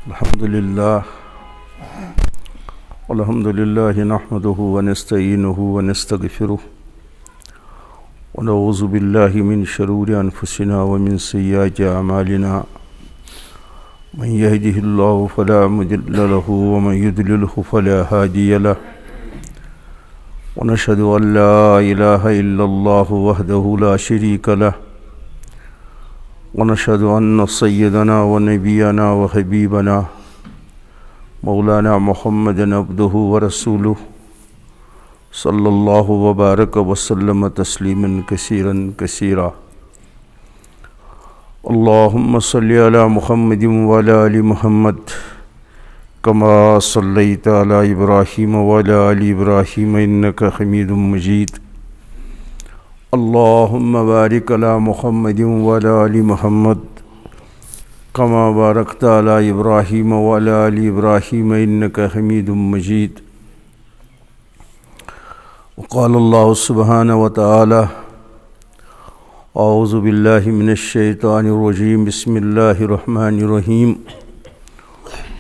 अल्हम्दुलिल्लाह नहमदुहु व नस्तईनुहु व नस्तगफिरुह व नऊज़ु बिल्लाहि मिन शुरूरि अनफुसिना व मिन सय्यिआति अमालिना मन यहदिहिल्लाहु फला मुदिल्ल लहु व मन युद्लिलहु फला हादिय लहु व नशहदु अन ला इलाहा इल्लल्लाहु वहदहु ला शरीक लहु व नशहदु अन्न सय्यदना व नबियना व हबीबना मौलाना मुहम्मदन अब्दुहु व रसूलुहु सल्लल्लाहु व बारक वसल्लम तस्लीमन कसीरन कसीरा। अल्लाहुम्मा सल्लि अला मुहम्मदिन व अला आलि मुहम्मद कमा सल्लैता अला इब्राहीम व अला आलि इब्राहीम इन्नका हमीदुम मजीद। अल्लाहुम्मा बारिक अला मुहम्मदिन व अला आलि मुहम्मद कमा बारकता अला इब्राहीम व अला आलि इब्राहीम इन्नका हमीदुम मजीद। क़ाल अल्लाहु सुब्हानहु व तआला औज़ु बिल्लाहि मिनश शैतानिर रजीम बिस्मिल्लाहिर रहमानिर रहीम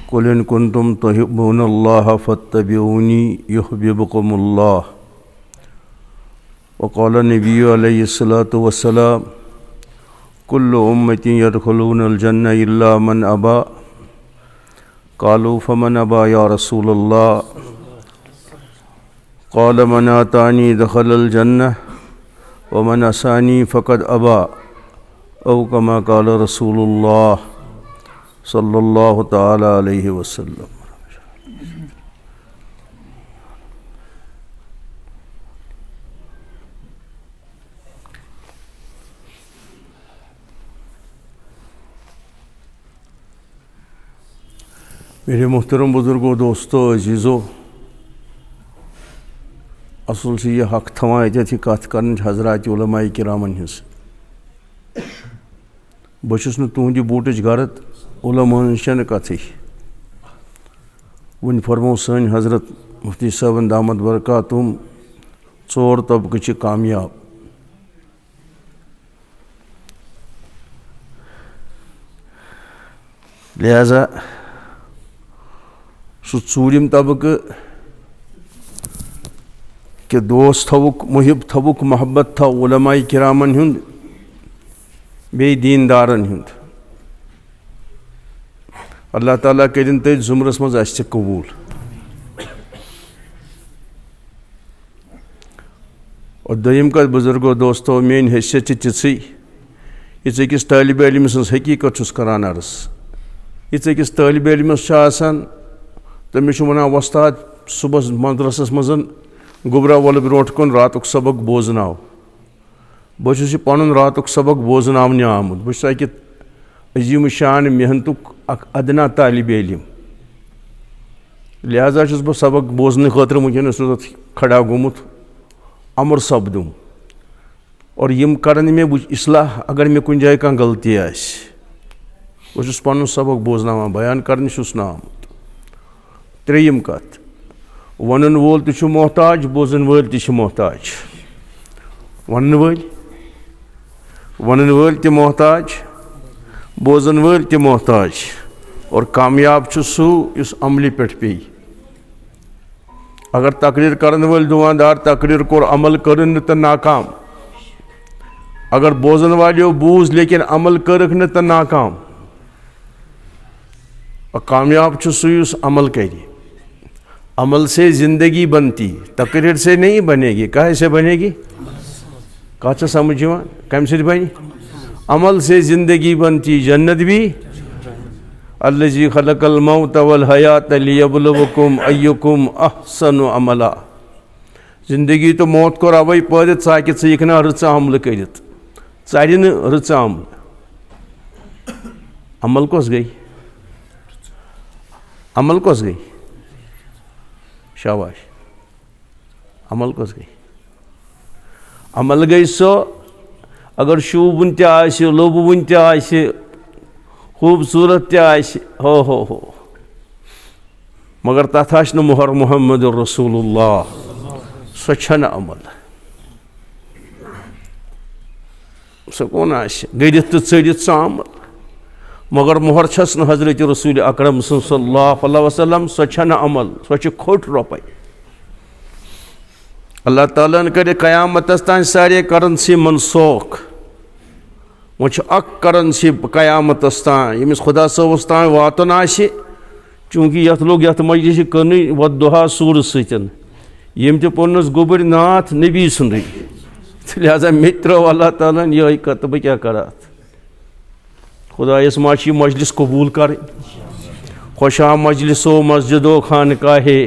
क़ुल इन कुन्तुम तुहिब्बूनल्लाह फत्तबिऊनी युहब्बिबकुमुल्लाह। व क़ाल नबिय्यु अलैहिस्सलातु वस्सलाम कुल्लु उम्मती यदखुलूनल जन्नह इल्ला मन अबा। क़ालू फमन अबा या रसूलल्लाह। क़ाल मन अतानी दखलल जन्नह व मन असानी फ़क़द अबा औ कमा क़ाल रसूलुल्लाह सल्लल्लाहु तआला अलैहि वसल्लम। मेरे मोहतरम बुज़ुर्गों, दोस्तों, अजीज़ों, असल से यह हक थवा ये कत कर हजरात उलमाए किरामन हज बहुस तुहद बूटच गरत उलमान कथ वन फरमो सन हजरत मुफ्ती साहबन दामद बरकातुम 4 तबक़े कामयाब। लिहाजा सह 4 तबक़ कि दोस्त थवुक, मुहिब थवुक, मोहब्बत थव उलमाए किरामन हुंद बे दीनदारन हुंद। अल्लाह ताला करिन तथ जुमरस मज अस कबूल। और दोयम कथ बुजुर्गो दोस्तों, मेन हैसियत तिथि यह अकिस तालिब इल्म सज हकीकत छुस करान अर्ज। यह अकिस तालिब इल्मस तमिस वनान वस्ताद सुबह मदरसस मज गुबरा वल ब्रोट कुन रातुक सबक बोजनाव। बहुत पन रातुक सबक बोजनावने आमुत। बहुत अजीम शान मेहनतुक अदना तालिब इल्म। लिहाजा बह सबक बोजन खतर वनस खड़ा गोमुत अमर सपदुम। और यम करन मे इस्लाह अगर मे कुन जाय कह गलती आस बह पन सबक बोजनावान, बयान करने ना आमुत। 3यम कथ वन वोल तह मोहताज, बोजन वल तह मोहताज। वन वल तह मोहताज, बोजन वल तह मोहताज। और कामयाब सू इस अमल पे पे। अगर तकरीर करन वल दुआदार तकरीर कोर अमल करन तो नाकाम। अगर बोजन वालो बूज लेकिन अमल करक न तो नाकाम। और कामयाब सू इस अमल करे। अमल से ज़िंदगी बनती, तकरीर से नहीं बनेगी। कहाँ से बनेगी? कहाँ से समझ कम से बनी? अमल से ज़िंदगी बनती, जन्नत भी। अल्लज़ी खलक़ल मौत वल हयात लियब्लुवकुम अय्युकुम अहसनु अमला। ज़िंदगी तो मौत को अवै पैद चाक ना रच अमल कर चारि रच अमल। अमल कस गई? अमल कस गई? शाबाश। अमल कस गई? अमल गई सो अगर शूबन तह लोबुन तह खूबसूरत तह हो मगर तथ न मोहर मोहम्मद रसूलुल्लाह सो अमल। सो कौन गड़ित तो चढ़ित सह अमल। मगर मोहर छस न हजरत रसूल अकरम सल्लल्लाहु अलैहि वसल्लम सो छन अमल सो खोट रोपे। अल्लाह ताला कर क़यामतस तान सारे करंसी मनसूख वो अक करंसी क़यामतस तान यमिस खुदा सबस तान वातन आसि चूँकि यथ लोग यथ मजलिस कन वदुहा सूर सतन यम तो पोनस गोबर नाथ नबी सुंद लिहाजा मे त्रो अल्लाह ताला यही कत बह क्या कर खुदायस माशी मजलिस कबूल कर खुशा मजलिसो मस्जिदो खानकाहे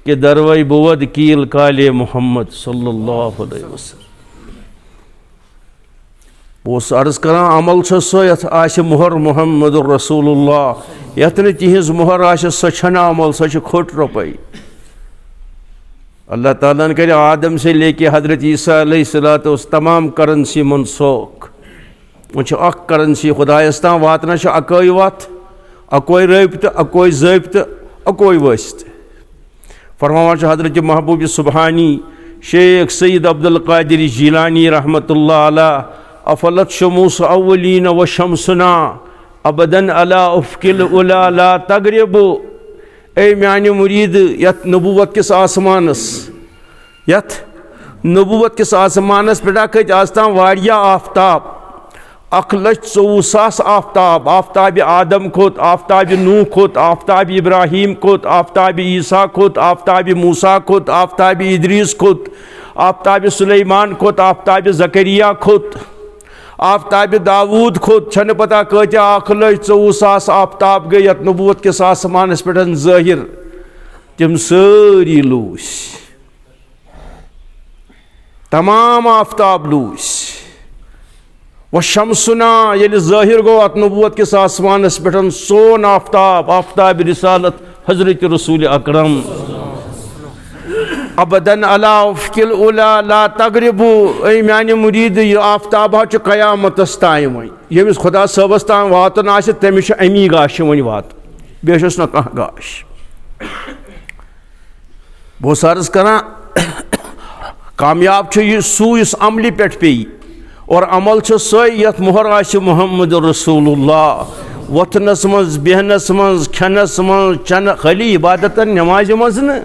कि दरवई बुवद कील काले मोहम्मद सल्लल्लाहु अलैहि वसल्लम। बस अर्ज करान अमल सो यथ आश मोहर मोहम्मद रसूलुल्लाह यथ न तिहज मोहर आश सो छना अमल सो खोट रोपई। अल्लाह ताला ने करे आदम से लेके हजरत ईसा अलैहिस्सलात उस तमाम करंसी मनसूख वो अक करंसी खुदायस तान वातना अकोई वत अकोई रबित अकोई ज़ाबित अकोई वस्त। फरमावान हजरत महबूब सुबहानी शेख सईद अब्दुल कादिर जीलानी रहमतुल्लाह अलैह अफलत शमूस अव्वलीन व शमसना अबदन अला उफ़किल उला ला तगरिबु। ए म्याने मुरीद यत नबूवत किस आसमानस पे कत आस्तान वारिया आफ्ताब 1,24,000 आफ्ताब आफ्ताब आदम खोत आफ्ताब नूह खोत आफ्ताब इब्राहिम खोत आफ्ताब ईसा खोत आफ्ताब मूसा खोत आफ्ताब इद्रीस खोत आफ्ताब सुलेमान खोत आफ्ताब ज़करिया खोत आफ्ताब दाऊद खोत छन पता कत 1,24,000 आफ्ताब गई यत नबूवत किस आसमानस पे ज़ाहिर तिम सारी लूस तमाम आफ्ताब लूस व शमसुना ये ज़ाहिर गो अत नबूवत किस आसमानस पे सोन आफ्ताब आफ्ताब रिसालत हजरत रसूल अकरम अबदन अला उफ़किल उला ला तगरिबु। ए म्याने मुरीद यह आफ्ताब क़यामतस ताम वन यमिस खुदा सबस तान वातन आस तमिस अमी गाश वन वात बेस न कह गाश। बहुत अर्ज करान कामयाब सू इस अमल पे पे और अमल सो यथ मोहर आस मोहम्मद रसूलुल्लाह वथनस मज बेहनस मज खनस मज चन खाली इबादत नमाज मज न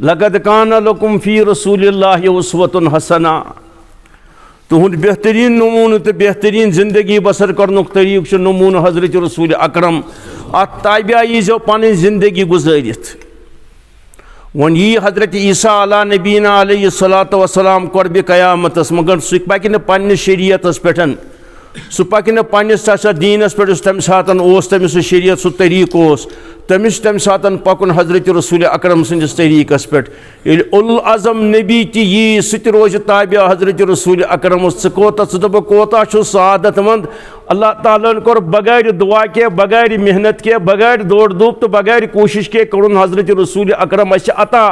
लगद कान लकुम फी रसूलिल्लाहि उस्वतुन हसना तुहद बेहतरीन नमून तो बेहतरीन जिंदगी बसर करनुक तरीक नमून हजरत रसूल अकरम अत ताबिया यीजो पन जिंदगी गुजारित। वन यी हजरत ईसा अला नबीना अलैहिस्सलातु वस्सलाम कर बे क़यामतस मगर सह पकि न पन्ने शरीयतस पे सह पकि न पन्निस दीनस पे तम सातन तमिस शरीयत सह तरीक तमिस तम सातन पकुन हजरत रसूल अकरम सन्दिस तरीकस पे उल अज़म नबी ती यी सह रोज ताबिया हजरत रसूल अकरम ोह कोता सआदत मंद। अल्लाह ताला कोर बगैर दुआ के बगैर मेहनत के बगैर दौड़ धूप तो बगैर कोशिश के करुन हजरत रसूल अकरम अता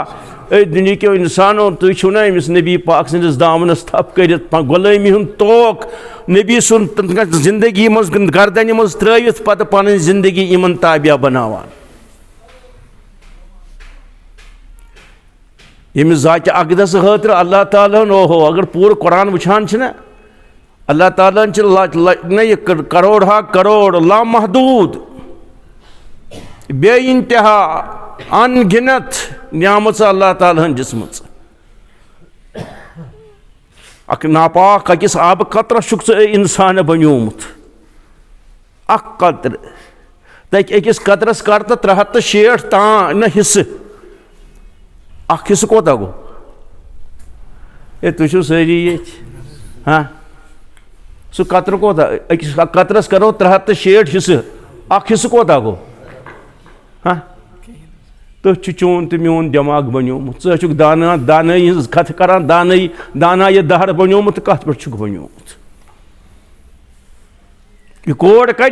दुनिया के इंसानों तुम छो ना अमिस नबी पाक सन्दिस दामनस थप कर गुलामी हुंद तोक नबी सुन जिंदगी मज गर्दन मज त्रवित पत पन जिंदगी इमन ताबिया बनावान। यमिस ज़ात अक़दस खातिर अल्लाह ताला ओहो अगर पूरा कुरान वुचान ना अल्लाह ताला न करोड़ हा करोड़ लामहदूद बे इंतहा अनगिनत नियामत अल्लाह ताला दिसम अक नापाक अकिस आब कतर इंसान बनोमुत अक कतर तक अकिस कतरस कर 360 तान न हिस्स अख हिस्स कोता गो ए तुझो सारी ये हाँ सह कतर कोता अकिस कतरस करो 360 हिस्स अख हिस्स कोता गो हाँ तो चोन तो मोन दिमाग बनोमुत च दाना दानाई कथ कर दानाई दाना ये दहर बनोमुत कत पे बनोमुत यह कोड़ कर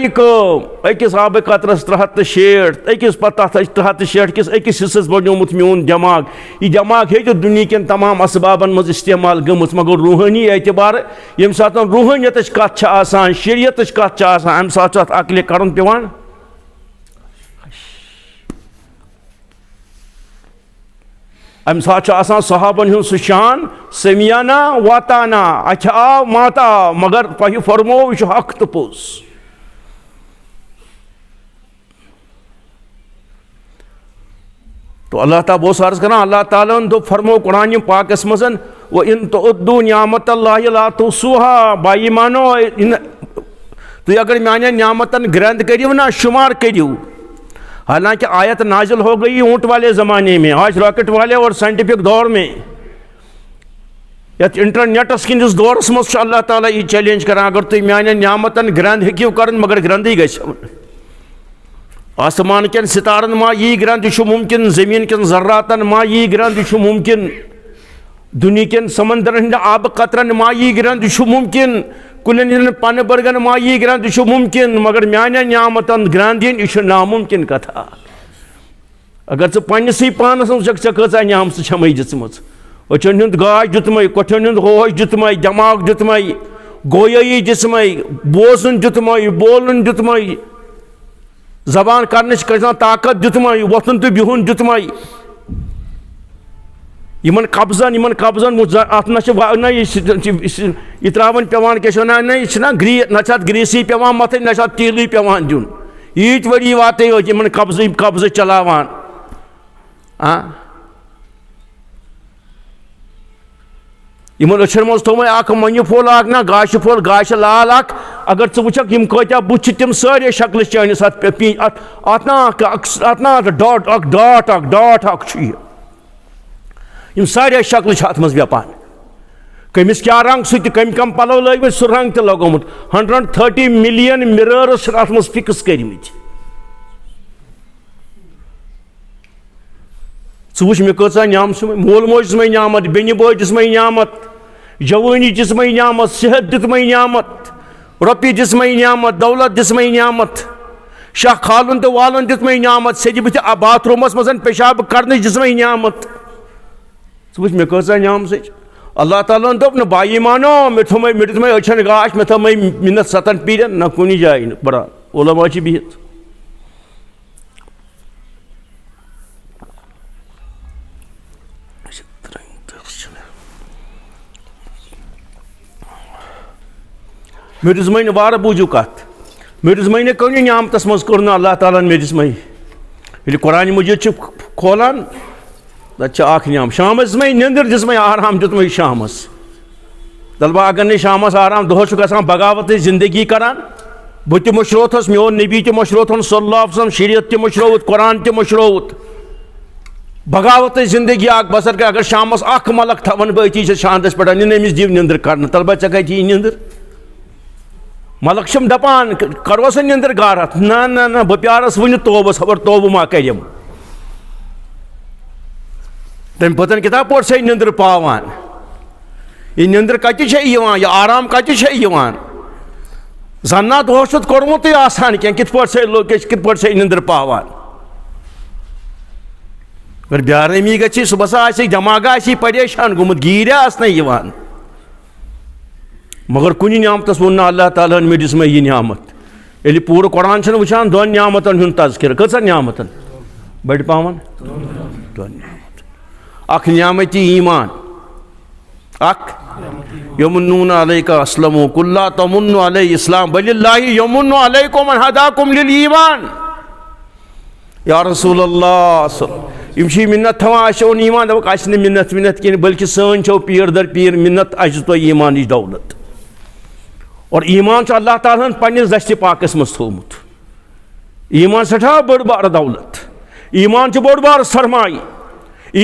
अकिस आब कतरस 360 अकिस पता 360 किस अकिस हिस्सस बनोमुत मोन दिमाग यह दिमाग हे दुनिया के तमाम असबाबन मज इस्तेमाल गमुत मगर रूहानी एतबार यम सात रूहानियत कत शरीयत कत अम सात अकल कर पेवान अम सात सहाबन हुं सह शान समियाना वाताना अच्छा आव माता मगर तह फरमो यह हक तो पोज तो अल्लाह ताला बहुत अर्ज कर अल्लाह ताला दो फरमो कुरान पाकस मज वो इन तुद्दू नियामत अल्लाह ला तुहसूहा बाई मानो तुम अगर माने नियामतन ग्रंथ करियो ना शुमार करियो। हालांकि आयत नाजिल हो गई ऊँट वाले ज़माने में, आज रॉकेट वाले और साइंटिफिक दौर में या इंटरनेटस किस दौरस मज अल्लाह ताला यह चैलेंज कर अगर तुम माने नियामतन ग्रंथ हेकियो कर मगर ग्रंथी गो आसमान कन सितारन मा यी ग्रंथ मुमकिन, जमीन कन जर्रातन मा यी ग्रंथ मुमकिन, दुनिया कन समंदर हंद आब कतरन मा यी ग्रंथ मुमकिन, कुलन पन बर्गन मा यी ग्रंथ मुमकिन, मगर माने नियामतन ग्रंथ दिन यह नामुमकिन कथा। अगर चे पन्नसी पानस चे कचा नियाम छमे दिम अचन हंद गाश दुतम, कठन हंद होश दुतम, दिमाग दुतम, गोयई दिसम, बोजन दुतम, बोलन दुतम, जबान कर ताकत दुतम, वोथन तो बिहुन दुतम, इन कब्जन अत ना यह त्रावन पेवान क्या ना ना ग्रीसी पेवान मथन ना तेल पेवान दिन ईट वरी वाते इन कब्ज चलावान। इन अचन मज थोमे मनु फुल ना गाश फुल गाश लाल अगर चे वुक कत्या बुत तम सारे शक्ल चानस अत ना डॉट सारे शक्ल अत मज व्यापान कमिस क्या रंग सह कम पलो लग सह रंग तो लगोमुत 130 मिलियन मिरर्स अत मज फिक्स कर्मित वुच मे कचा नियाम मोल मोज दिसम नियामत, बेनि बोज दिसम नियामत, जवानी दिसम नियामत, सेहत दितम नियामत, रपी दिसम नियामत, दौलत दिसम नियामत, शाह खालन तो वालन दितम नियामत, सज बुथ बाथरूमस मज पेशाब कर दिसम नियामत वुच मे कचा नियाम सच। अल्लाह ताला दोप न बाई मानो मे दितम अचन गाश मे थमे मिनत 7 पीरन ना कुनि जाय बड़ा उलमा बिहित मे दिसम वार बूझू कत मे दिसम कौन नियामतस मज कोर अल्लाह ताला मे दिसम ये कुरान मजीद खोलान तक नियाम शाम दिसम निंदर दिसम आराम दितम शामस तलबा अगर नहीं शामस आराम दोहस गसान बगावत जिंदगी करान बह त मशरोथस मोन नबी त मशरोथन सल्लल्लाहु अलैहि वसल्लम शरीयत त मशरोत कुरान त मशरोत बगावत जिंदगी आग बसर कर अगर शामस अख मलक थवन बती शांतस पे अमिस दिव निंदर कर तलबा ऐ कत निंदर मलक दपान करो सा निंदर गारत ना ना ना बह प्यारस वन तोबस खबर तोब मा करम तम पतन किता पे से निंदर पावान यह निंदर कत यह आराम कत जन्ना दोस कोर्मुत आसान कह कित पे से निंदर पावान अगर बेआरामी गि सुबह दिमाग परेशान गोमुत गीर आसान मगर कुछ नियामतस वो अल्लाह ताला मे दिसम यह नियामत ये पूरा कुरान वुचान दोन नियामतन हुंद तज़किर कचा नियामतन बड़ पावन दोन नियामत अख नियामत ईमान अख यमुन्नून अलैका अस्लमू कुल्ला तमुन्नु अलै इस्लाम बलिल्लाहि यमुन्नु अलैकुम अन हदाकुम लिल ईमान या रसूल अल्लाह इम मिन्नत थवान अशोन ईमान दवक आस मिन्नत मिन्नत कह बल्कि सन छो पीर दर पीर मिन्नत अज तो ईमान दौलत और ईमान अल्लाह ताला पन्निस दस्त पाकस मज थोमुत ईमान सठा बड़ बार दौलत ईमान बड़ बार सरमाई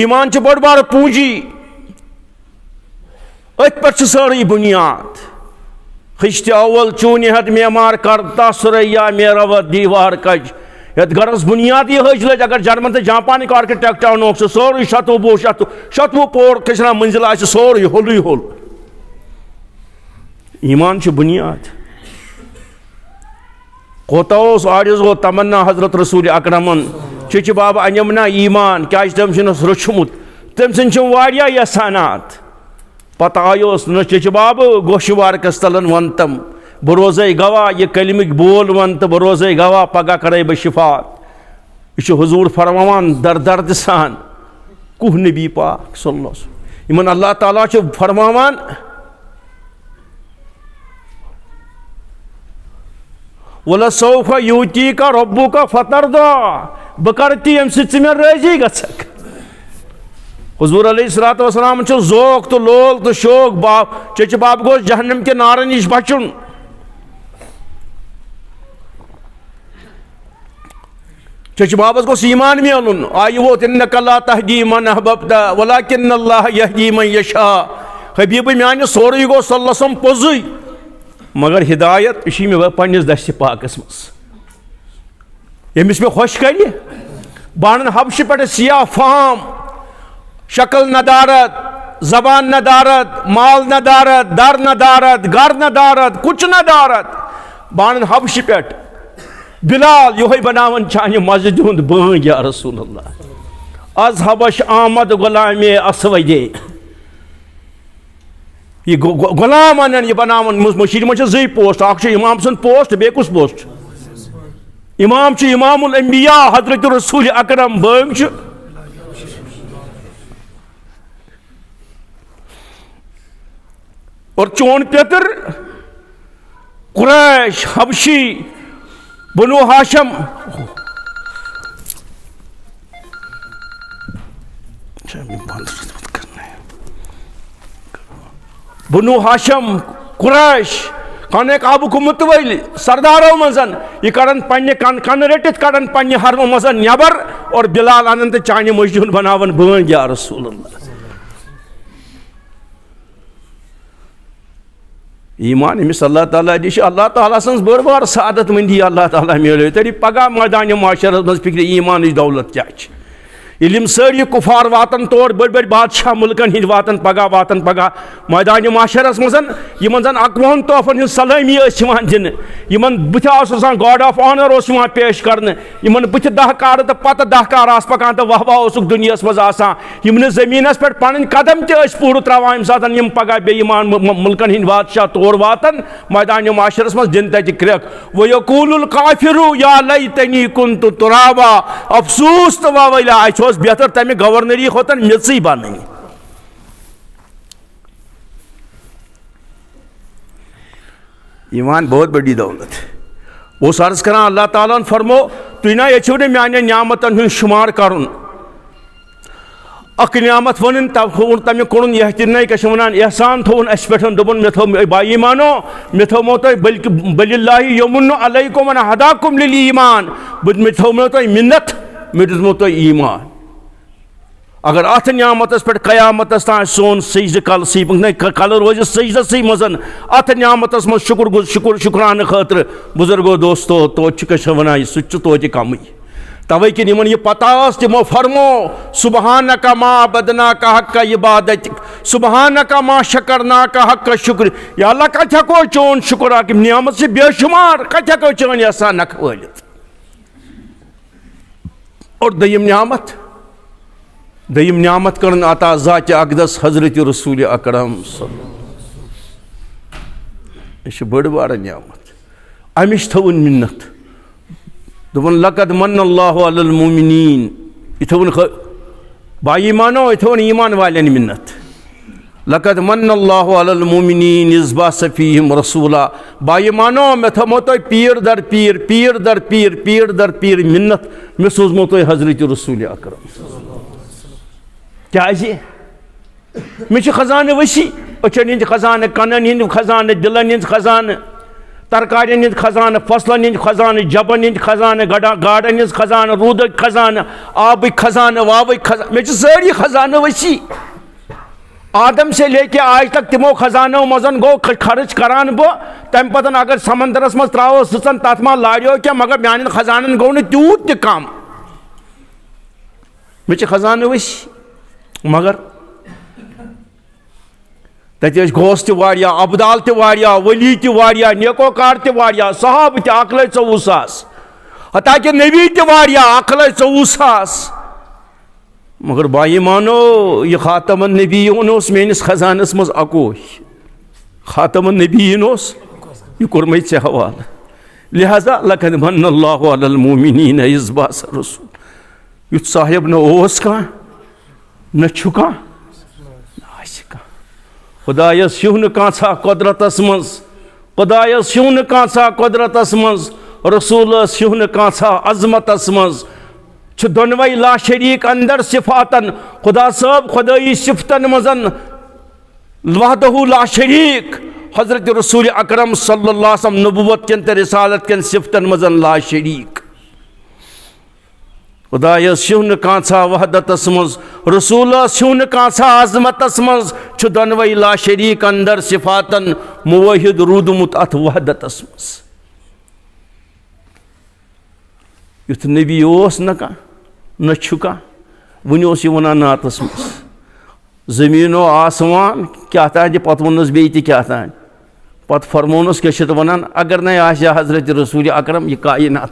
ईमान बड़ बार पूंजी अत पे सारी बुनियाद खिश्त अव्वल चून हद मेमार करता सुरैया मेरावत दीवार कज यथ गरस बुनियादी हज लज अगर जर्मन तो जापानिक आर्किटेक्ट अनो सोरी शतवु पोर कशना मंजिल आ सोरी होल होल ईमान बुनियाद कोता आड़िस गो तमन्ना हजरत रसूल अकरमन चिच बाबा अनम ना ईमान क्या तम रुचमुत तम सह यसानात पत आयोस न चिच बाब गोशवार कस्तलन वन तम बह रोज़े गवाह यह कलिमिक बोल वन तो बह रोज़े गवाह पगह करे बह शिफात यह हुजूर फरमान दर दर्द सान कुह नबी पाक सल्लल्लाहु अलैहि वसल्लम इमन अल्लाह ताला फरमान वला सौफ यूती का रब्बू का फतरदा बह कर ती अम मे राजी गक हुजूर अलैहिस्सलातु वस्सलाम ज़ौक़ तो लोल तो शौक बाप चच बाप गोस जहन्नम के नारन नश बचुन। चच बाबस गोस ईमान मिलुन। आय वोत इन्नका ला तहदी मन अहबब्ता वलाकिन्नल्लाह यहदी मन यशा। हबीब म्यान सोरे गो सल्लल्लाहु अलैहि वसल्लम पोज़ुई, मगर हिदायत यह मे पन्निस दस्त पाकस मज यमिस मे खुश कर बान हबश पे सियाह फाम, शक्ल नदारत, जबान नदारत, माल नदारत, दर नदारत, घर नदारत, कुछ नदारत, बान हबश पे बिलाल यो बनावन चाहे मस्जिद हुंद बांग या रसूल अल्लाह। अज हबश आमद गुलामे असवदे, ये गुलाम अन यह बनावन मशीद में जी पोस्ट अख इमाम सुन पोस्ट बे कुछ पोस्ट इमाम इमामुल अंबिया हजरत रसूल अकरम बांग। और चोन पेतर कुरैश हबशी बनु हाशम बनु हाशम कुरैश खाने काबू को मुतवली सरदारों मजन यह कड़न पन्ने कन रटित कड़न पन्ने हरमों मजन नबर और बिलाल अनंत चाने मस्जिद बनावन बांग या रसूल अल्लाह। ईमान अमिस अल्लाह ताला दिश अल्लाह ताला सन्स बड़ बार सादत मंदी अल्लाह ताला मिले तरी पगह मैदान माशरस मज फिक्र ईमान दौलत क्या इलिम सारी कुफार वातन तोड़ बड़ बड़ बादशाह मुल्कन हिंद वातन पगह पगह मैदान माशरस मजन यमन जन अकवहन तोहफन हिंद सलामी दिन यमन बुथ गार्ड ऑफ ऑनर पेश करने यमन बुथ 10 कार तो पत 10 कार आस पकान तो वाह वाह दुनियास मज आसान जमीनस पे पन कदम पूर त्रावान यम सात यम पगह बेईमान मुल्कन हिंद बादशाह तोड़ वातन मैदान माशरस मज दिन तक क्रक वो यकूलुल काफिरु या लैतनी कुन्तु तुराबा अफसूस तो वावैला बेहतर तमें गवर्नरी होतन मिलसी बन। ईमान बहुत बड़ी दौलत उस अर्ज कर अल्लाह ताला फरमो तुम ना यू ने माने नियामतन हूं शुमार करुन अख नियामत वन तमें कोन एहतिन क्या वन एहसान थोन अस पे दोपन मे थो बाईमानो मे थोमो तुम बल्कि बलिल्लाहि यमुन्नु अलैकुम अन हदाकुम लिल ईमान मे थोमो तुम मिन्नत मे दितमो तुम ईमान। अगर अथ नियामतस पे कयामतस तान सोन सजद कल सी कल रोज सजदस मजन अथ नियामतस मज शुक्र शुक्रान खतर बुजुर्गो दोस्तो तो वन सह तो कम तवे कि ये पता तमो फरमो सुबहानका मा बदना का हक इबादत सुबहानका मा शकरना का हक शुक्र या अल्लाह कत हको चोन शुक्र नियामत से बेशुमार कत हको चोन एहसान नख वलित। और दय्यम नियामत करन अता ज़ात अक़दस हजरत रसूल अकरम यह बड़ बार नियामत अमिश थवन मिन्नत दोपन लक़द मन्नल्लाहु अलल मुमिनीन यह थवन बाईमानो यह थवन ईमान वाले मिन्नत लक़द मन्नल्लाहु अलल मुमिनीन इज़ बअस फ़ीहिम रसूला बाईमानो मे थमो तो पीर दर पीर पीर दर पीर पीर दर पीर मिन्नत मे सोजमो तो हजरत रसूल अकरम क्या मे खजान वसी अचन हंद खजान कनन हंद खजान दिलन हंद खजान तरकारियन हंद खजान फसलन हंद खजान जबन हंद खजान गाड़न हंद खजान रूद खजान आब खजान वाब खजान मे सारी खजान वसी आदम से लेके आज तक तिमो खजानो मजन गो खर्च करान बह तम पतन अगर समंदरस मज त्रो सचन तथ मा लाड़ो क्या मगर मान खजानन गो न तूत त कम मे खजान वसी मगर तत गोस तह अबदाल तह वली तह नेकोकार तह सहाब तह 1,24,000 हता कि नबी तह 1,24,000 मगर बाईमानो यह खातमन नबीयन मेनिस खजानस मज अको खातमन नबीयन यह कोर मे ऐ हवाल लिहाजा लक़द मन्नल्लाहु अलल मुमिनीन इज़ बअस रसूल युथ साहिब न ओस कह न छुका खुदायस शुह न कांसा कुदरतस मज खुदायस शुह न कांसा कुदरतस मज रसूलस शुह न कांसा अजमतस मज दोनवई ला शरीक अंदर सिफातन खुदा सब खुदाई सिफतन मजन वहदहु ला शरीक हजरत रसूल अकरम सल्लल्लाहु अलैहि वसल्लम नबुवत केन ते रिसालत केन सिफतन मजन ला शरीक खुदाय सिवन कांसा वहदतस मज रसूल सिवन कांसा अजमतस मज दोनवई ला शरीक अंदर सिफातन मुवहिद रूदमुत अथ वहदतस मज युथ नबी ओस न का न छुका वन वन नातस मज जमीनो आसमान क्या तान पत वनस बे क्या तान पत फरमोनस क्या वनान अगर न हजरत रसूल अकरम यह कायनात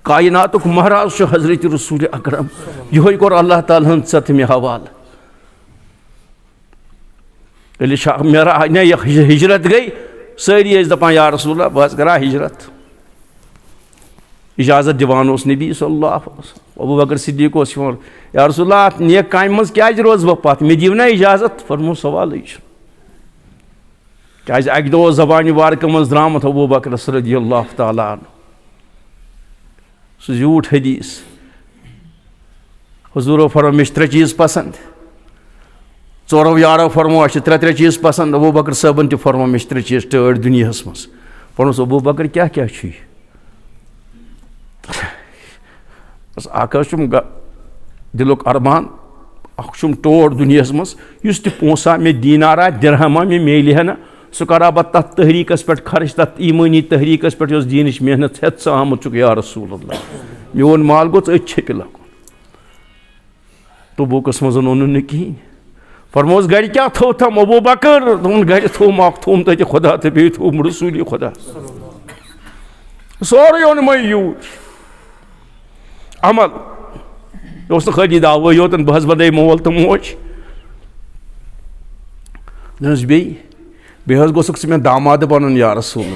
कायनातुक महाराज हजरत रसूल अकरम यह कोर अल्लाह ताला सत मे हवाल मेरा हिजरत गई सारी दपान या रसूल बस करा हिजरत इजाजत दिवान नबी सल्लल्लाहु अलैहि वसल्लम अबू बकर सिद्दीक या रसूल नेक काम मज क्या रोज बह पत मे दिव ना इजाजत फरमो सवाल क्या अक दो जबान वारक मज द्रामत अबू बकर रज़ियल्लाहु तआला अन्हु झूठ हदीस हुजूरो फरमो मे त्रे चीज पसंद चोरो यारो फरमो त्रे त्रे चीज पसंद अबू बकर साहबन ते फरमो मे त्रे चीज टर्ड दुनिया मज फरमोस अबू बकर क्या क्या बस आकाशुम दिलुक अरमान अखुम टोट दुनिया मज युस ते पोसा मे दीनारा दिरहमा मे मिले ना सह करा बह तथ तहरीकस पे खर्च तथ ईमानी तहरीकस पे दीन मेहनत हेत आमुत या रसूल अल्लाह मोन माल गो छपि लगुन तबूकस मज ओन न कहें फरमोस गर क्या थो थम अबू बकर दोन गर थोम थोम तत खुदा तो बे थोम रसूल खुदा सोरे ओन मै यूत अमल यह खाली दावे योतन बहस बदे मोल तो मोज बेहस गोसुक मे दामाद बन या रसूल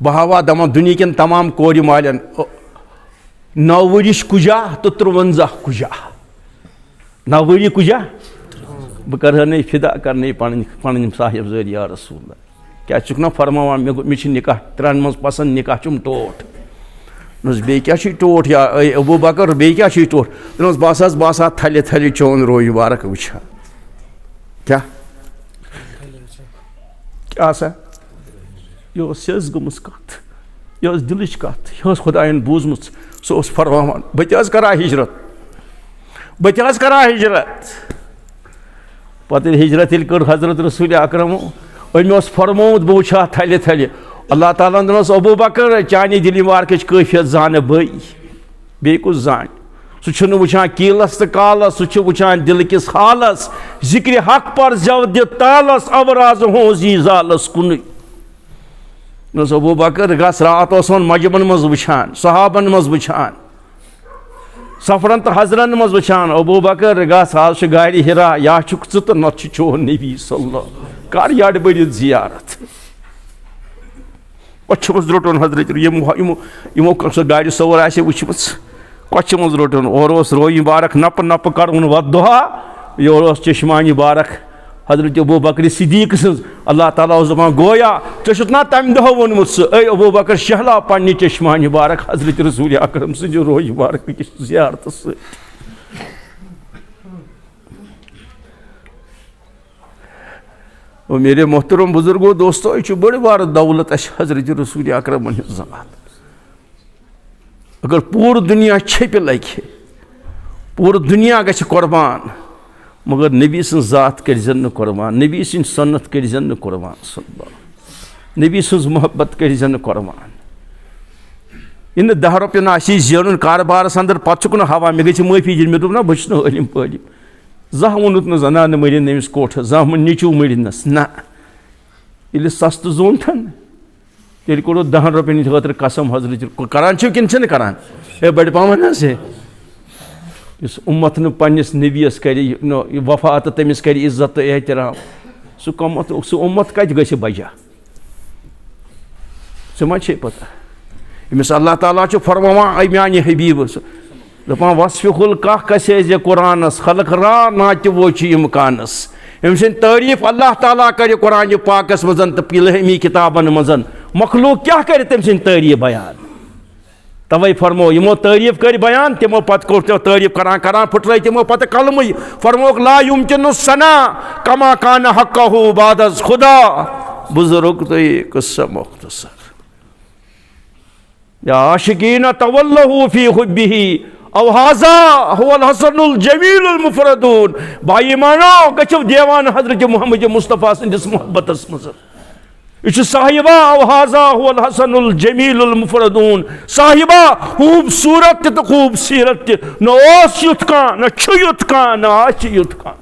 बह हवा दमा दुनिया कन तमाम कोर मालन 9 वरिश कुजा तो 53 कुजा 9 वरी कुजा बह कर फिदा कर पन साहिब जर या रसूल क्या चुक ना फरमावान मे निकाह 3 मज पसंद निकाह चुम टोट बे क्या टोट या अबू बकर बे क्या टोट बस थले थले चौन रोय बारक वुछा क्या क्या यह सेज गमस कत यह दिलच कत यह खुदायन बूजमुत सह फरमान बह करा हिजरत पत हिजरत कर हजरत रसूल अकरमो अमे फरमोत बह वुछा थले थले अल्लाह ताला दोनस अबू बकर चानी दिल मार्कच कैफियत जान बई बे कुछ जान सह वुछान कीलस तो कालस सह वुछान दिल किस हालस जिक्र हक पर जव दि तालस अवराज हो जी जालस कुन अबू बकर गस रात मजबन मज वुछान सहाबन मज वुछान सफरन तो हजरन मज वुछान अबू बकर गस आज गाड़ी हिरा या चुक तो नत चोन नबी सल्लल्लाहु कर याड बड़ित जियारत पछमस रोटन हजरत यमो गाड़ी सवर आसे वुचमस पछमस रोटन और रोई बारक नप नप कर वदुहा योर चश्मानी बारक हजरत अबू बकर सिद्दीक सज अल्लाह ताला दपान गोया ऐ ना तम दह वोनमुत सह अबू बकर शहला पन्ने चश्मानी बारक हजरत रसूल अकरम सज रोई बारक जियारत सह और मेरे मोहतरम बुजुर्गो दोस्तों यह बड़ी बार दौलत हजरत रसूल अकरम ज़ात अगर पूरी दुनिया छपि लगे पूरी दुनिया गछ कुर्बान मगर नबी सं ज़ात कर कुर्बान नबी सं सन्नत कर कुर्बान नबी सं मोहब्बत कर कुर्बान इन 10 रुपये आसी जेन कारोबारस अंदर पा हवा मे गई माफी दिन मे दोप ना बस इलम पलिम जह वोनुत न जनान मरिन नमिस कोठ जह नीचू मरिनस ना ये सस्त जोन तेल कोड़ो 10 रुपये खतर कसम हजरत करान कि करान ए बड़ पावन से इस उम्मत न पन्निस नबीस कर वफात तमिस कर इज्जत तो एहतराम सह उम्मत कत गछ बजा सह मा पता यमिस अल्लाह ताला फरमावान म्यान हबीब दपान वसफ़ुल कह कसे कुरानस खलक रा नात वो इमकानस अम सद तारीफ अल्लाह ताला कर कुरान पाकस मजन तो पिलहमी किताबन मजन मखलूक क्या कर तम सद तारीफ बयान तवे फरमो यमो तारीफ कर बयान तमो पत को तारीफ करान करान फुटल तमो पत कलम फरमोक ला युमकिनु सना कमा कान हक्कहु बादस खुदा बुजुर्ग तो किस्सा मुख्तसर या आशिकीन तवल्लहु फी हुब्बिही अव हाजा हुवल हसनुल जमीलुल मुफरदून भाई मानो गछव देवान हजरत मोहम्मद मुस्तफा सिंदिस मोहब्बतस मज यह साहिबा अव हाजा हुवल हसनुल जमीलुल मुफरदून साहिबा खूबसूरत तो खूबसूरत न ओस युथ का न छु युथ का न आछ युथ का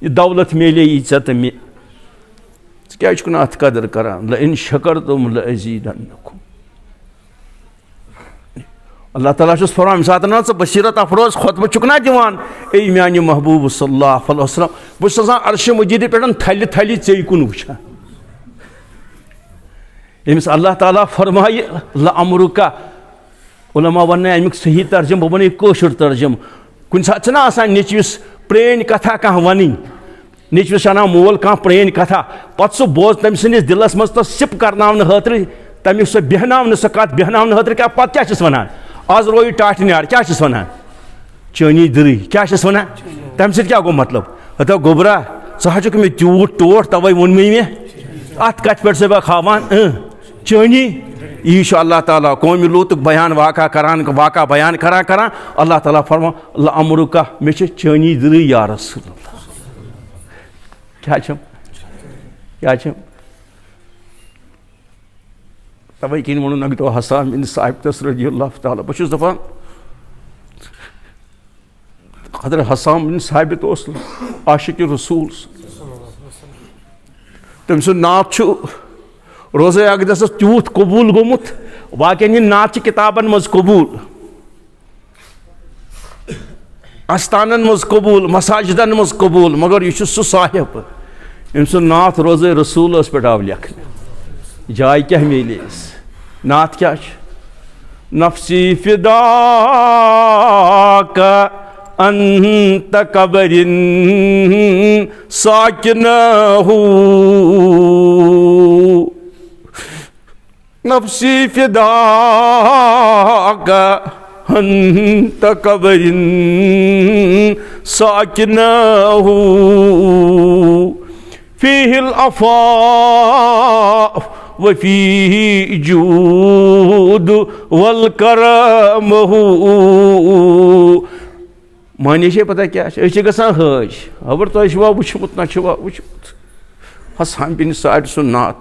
ये दौलत मिले इज्जत में क्या अत कदर करान ल इन शकरतुम ल अज़ीदन्नकुम अल्लाह ताला फरमान सात ना बशीरत अफरोज खुतब चुकना दिवान ए मान महबूब सल्लल्लाहु अलैहि वसल्लम बस अर्श मजीद पे थल थल ऐ कुन वुचान यमिस अल्लाह ताला फरमाय लअमरुका उलमा वन अमिक सही तर्जम बह वन कशुर तर्जम कुन सात नचविस प्रेन कथा कह वन नचविस अना मोल कह प्रेन कथा पत सह बोज तम सिंदिस दिलस मज तो सिप करनावन खतर तमिक सह बेहनावन सह कत बेहनावन खतर क्या पत क्या वनान आज रोई टाट नार क्या वनान चनी दरी क्या वनान तम क्या गो मतलब हतो गोबरा सह हचुक मे त्यूट टोट तवे वोन मे अत कत पे बह खावान चनी यह अल्लाह ताला कौम लूत बयान वाक़ा करान वाक़ा बयान करान करान अल्लाह ताला फरमा लअमरुका मे चनी दरी या रसूल क्या तवे किन वो नगटो हसान बिन साहिब रज़ियल्लाहु ताला बह दपान हज़रत हसान बिन साहिब आशिक रसूल तम सुन नात रोज़े अक़दस तूत कबूल गोमुत वाकन यह नात किताबन मज कबूल आस्थानन मज कबूल मसाजिदन मज कबूल मगर यह सह साहिब यम सुन नात रोज़े रसूल पे आव लिखने जाय क्या मिले नात क्या नफ्सी फिदा का अंत कबरिन साकिनहु नफ्सी फिदा का अंत कबरिन साकिनहु फीहिल अफ़ाफ़ वफ़ीही जूद वल करमहु मानी से पता क्या गसान हज अबर तुवा वुचमुत ना वुचमुत हसान बिन साहिब सुन नात